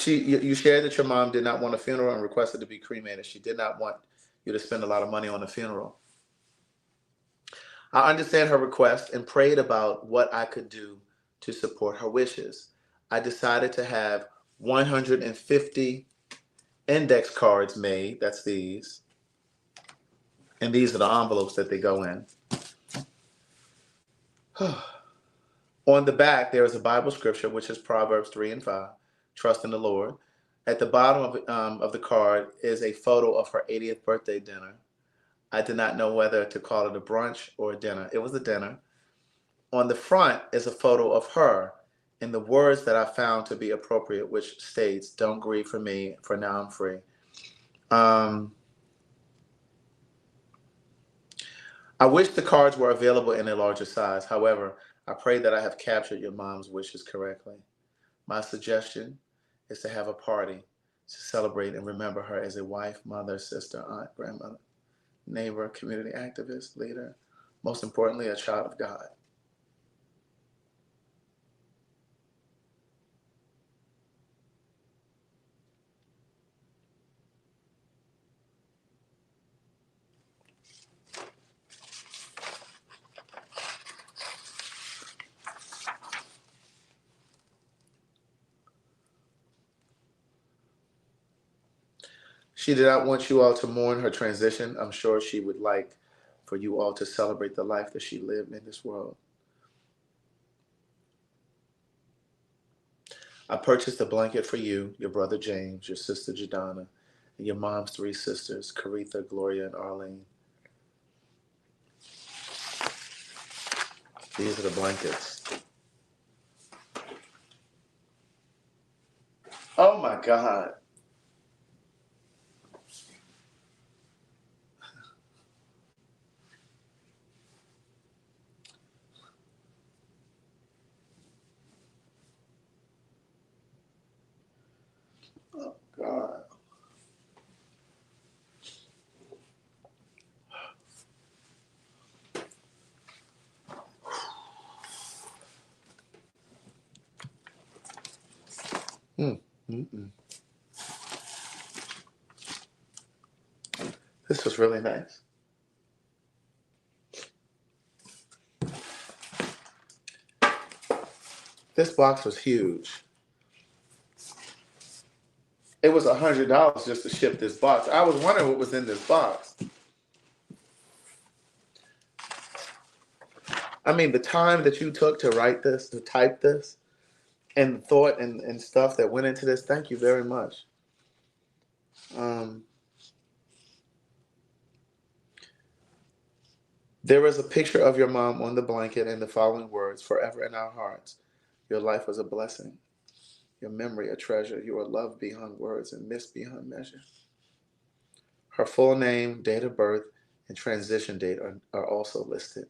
you shared that your mom did not want a funeral and requested to be cremated. She did not want you to spend a lot of money on a funeral. I understand her request and prayed about what I could do to support her wishes. I decided to have 150 index cards made. That's these. And these are the envelopes that they go in. On the back, there is a Bible scripture, which is Proverbs 3 and 5. Trust in the Lord. At the bottom of the card is a photo of her 80th birthday dinner. I did not know whether to call it a brunch or a dinner. It was a dinner. On the front is a photo of her and the words that I found to be appropriate, which states, "Don't grieve for me, for now I'm free." I wish the cards were available in a larger size. However, I pray that I have captured your mom's wishes correctly. My suggestion is to have a party to celebrate and remember her as a wife, mother, sister, aunt, grandmother, neighbor, community activist, leader, most importantly, a child of God. She did not want you all to mourn her transition. I'm sure she would like for you all to celebrate the life that she lived in this world. I purchased a blanket for you, your brother James, your sister Jadonna, and your mom's 3 sisters, Caritha, Gloria, and Arlene. These are the blankets. Oh my God. Oh God. This was really nice. This box was huge. It was $100 just to ship this box. I was wondering what was in this box. I mean, the time that you took to write this, to type this, and the thought and stuff that went into this, thank you very much. There is a picture of your mom on the blanket and the following words: forever in our hearts. Your life was a blessing. Your memory a treasure. You are loved beyond words and missed beyond measure. Her full name, date of birth, and transition date are also listed.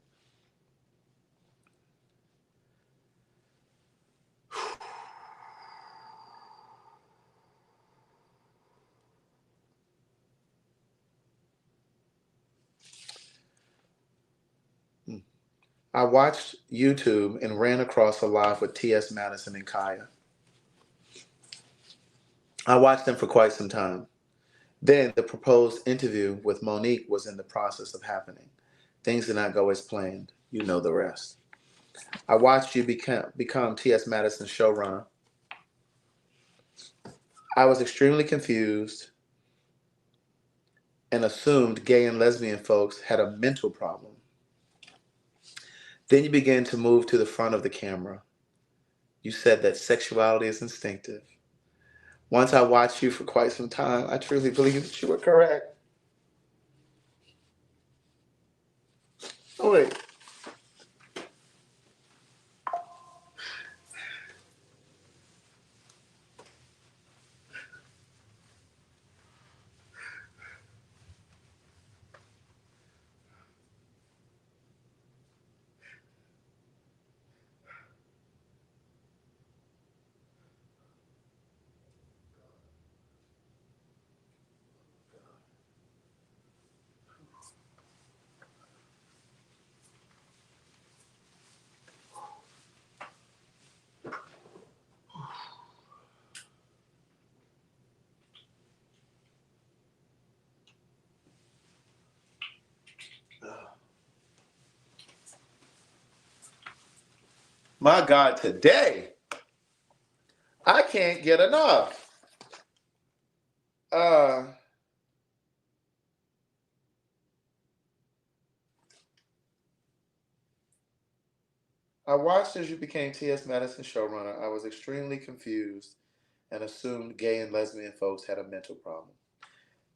I watched YouTube and ran across a live with T.S. Madison and Kaya. I watched them for quite some time. Then the proposed interview with Monique was in the process of happening. Things did not go as planned. You know the rest. I watched you become T.S. Madison's showrunner. I was extremely confused and assumed gay and lesbian folks had a mental problem. Then you began to move to the front of the camera. You said that sexuality is instinctive. Once I watched you for quite some time, I truly believe that you were correct. Oh, wait. My God, today, I can't get enough. I watched as you became T.S. Madison's showrunner. I was extremely confused and assumed gay and lesbian folks had a mental problem.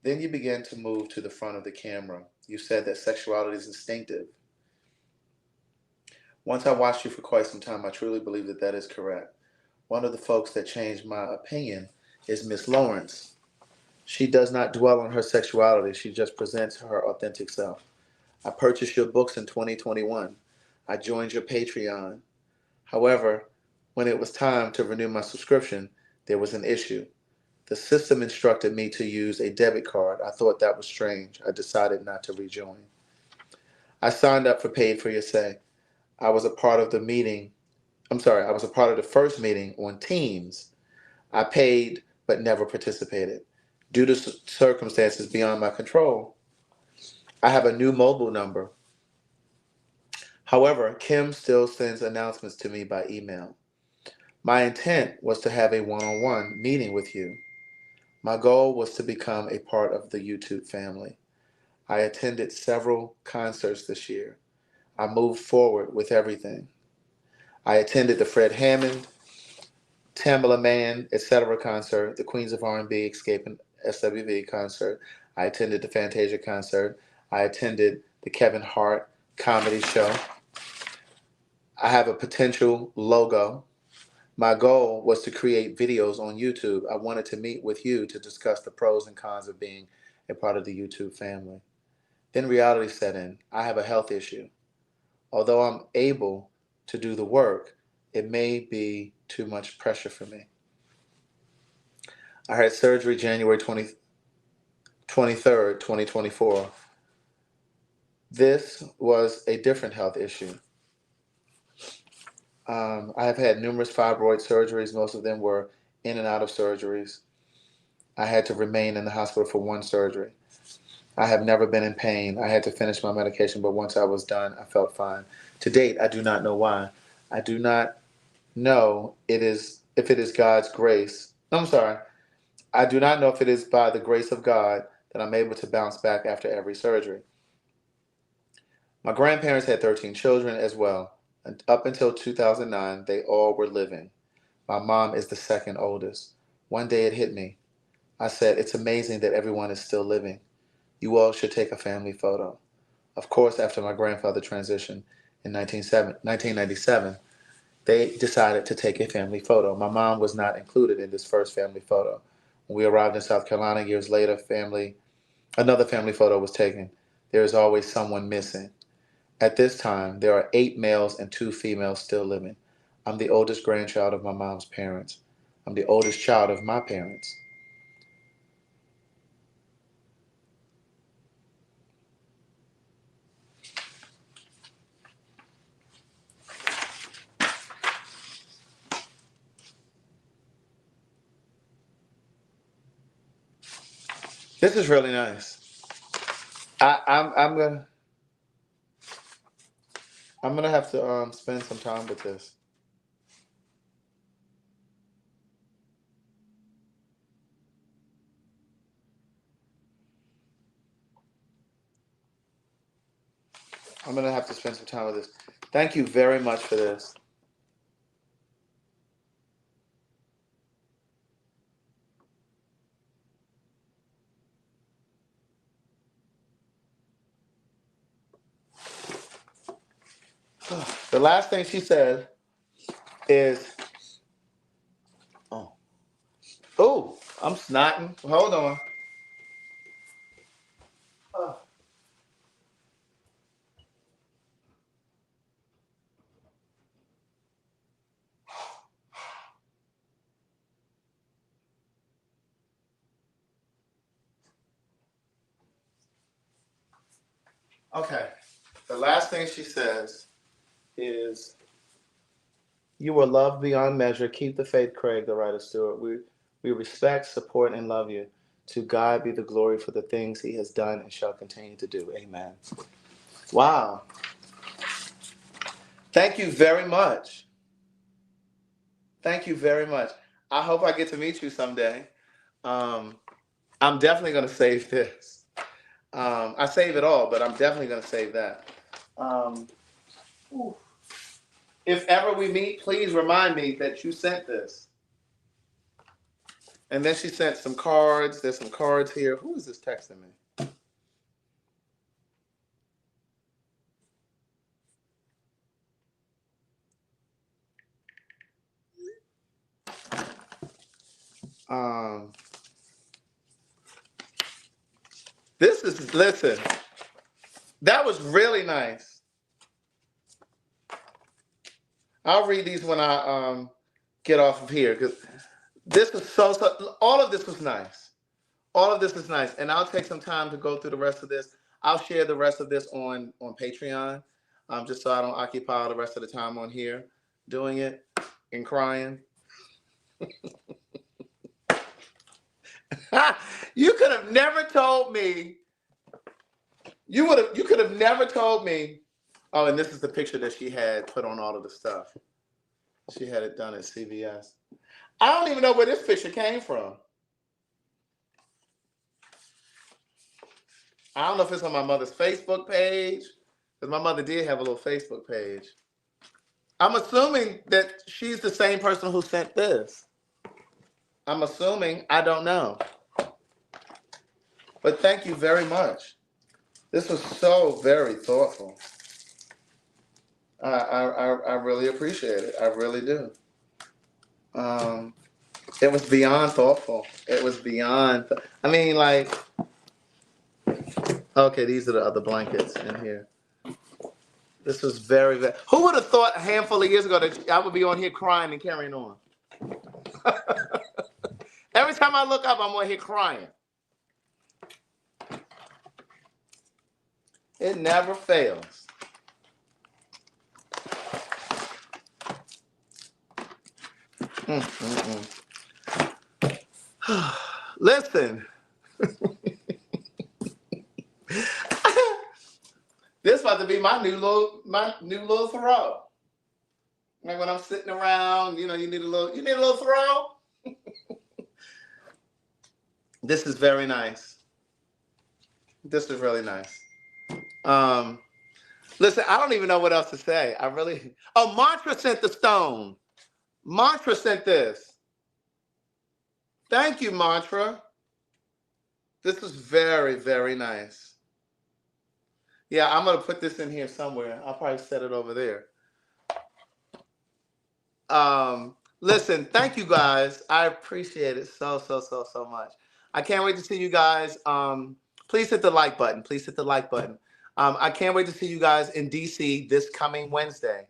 Then you began to move to the front of the camera. You said that sexuality is instinctive. Once I watched you for quite some time, I truly believe that that is correct. One of the folks that changed my opinion is Miss Lawrence. She does not dwell on her sexuality. She just presents her authentic self. I purchased your books in 2021. I joined your Patreon. However, when it was time to renew my subscription, there was an issue. The system instructed me to use a debit card. I thought that was strange. I decided not to rejoin. I signed up for Paid for Your Say. I was a part of the meeting. I was a part of the first meeting on Teams. I paid but never participated. Due to circumstances beyond my control, I have a new mobile number. However, Kim still sends announcements to me by email. My intent was to have a one-on-one meeting with you. My goal was to become a part of the YouTube family. I attended several concerts this year. I moved forward with everything. I attended the Fred Hammond, Tamala Mann, etc. concert, the Queens of R&B, Escape and SWV concert. I attended the Fantasia concert. I attended the Kevin Hart comedy show. I have a potential logo. My goal was to create videos on YouTube. I wanted to meet with you to discuss the pros and cons of being a part of the YouTube family. Then reality set in. I have a health issue. Although I'm able to do the work, it may be too much pressure for me. I had surgery January 23rd, 2024. This was a different health issue. I have had numerous fibroid surgeries. Most of them were in and out of surgeries. I had to remain in the hospital for one surgery. I have never been in pain. I had to finish my medication, but once I was done, I felt fine. To date, I do not know why. I do not know if it is God's grace. No, I'm sorry. I do not know if it is by the grace of God that I'm able to bounce back after every surgery. My grandparents had 13 children as well. And up until 2009, they all were living. My mom is the second oldest. One day it hit me. I said, it's amazing that everyone is still living. You all should take a family photo. Of course, after my grandfather transitioned in 1997, they decided to take a family photo. My mom was not included in this first family photo. When we arrived in South Carolina years later, another family photo was taken. There is always someone missing. At this time, there are 8 males and 2 females still living. I'm the oldest grandchild of my mom's parents. I'm the oldest child of my parents. This is really nice. I'm gonna have to spend some time with this. I'm going to have to spend some time with this. Thank you very much for this. The last thing she said is, oh, I'm snotting. Hold on. Oh. Okay. The last thing she says is, you are loved beyond measure. Keep the faith, Craig, the writer Stewart. We respect, support, and love you. To God be the glory for the things he has done and shall continue to do. Amen. Wow. Thank you very much. Thank you very much. I hope I get to meet you someday. I'm definitely going to save this. I save it all, but I'm definitely going to save that. If ever we meet, please remind me that you sent this. And then she sent some cards. There's some cards here. Who is this texting me? This is, listen, that was really nice. I'll read these when I get off of here, because this was so, all of this was nice. All of this is nice. And I'll take some time to go through the rest of this. I'll share the rest of this on Patreon, just so I don't occupy the rest of the time on here doing it and crying. You could have never told me. You could have never told me. Oh, and this is the picture that she had put on all of the stuff. She had it done at CVS. I don't even know where this picture came from. I don't know if it's on my mother's Facebook page, because my mother did have a little Facebook page. I'm assuming that she's the same person who sent this. I'm assuming. I don't know. But thank you very much. This was so very thoughtful. I really appreciate it. I really do. It was beyond thoughtful. It was beyond. I mean, like, okay, these are the other blankets in here. This was very, very. Who would have thought a handful of years ago that I would be on here crying and carrying on? Every time I look up, I'm on here crying. It never fails. Listen. This about to be my new little throw. Like when I'm sitting around, you need a little throw. This is very nice. This is really nice. Listen, I don't even know what else to say. Oh, Mantra sent the stone. Mantra sent this. Thank you, Mantra. This is very, very nice. Yeah, I'm going to put this in here somewhere. I'll probably set it over there. Listen, thank you guys. I appreciate it so much. I can't wait to see you guys. Please hit the like button. Please hit the like button. I can't wait to see you guys in DC this coming Wednesday.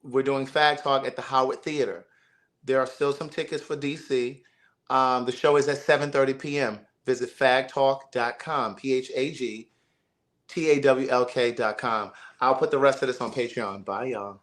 We're doing PhagTawlk at the Howard Theater. There are still some tickets for DC. The show is at 7:30 p.m. Visit PhagTawlk.com, PhagTawlk.com. I'll put the rest of this on Patreon. Bye, y'all.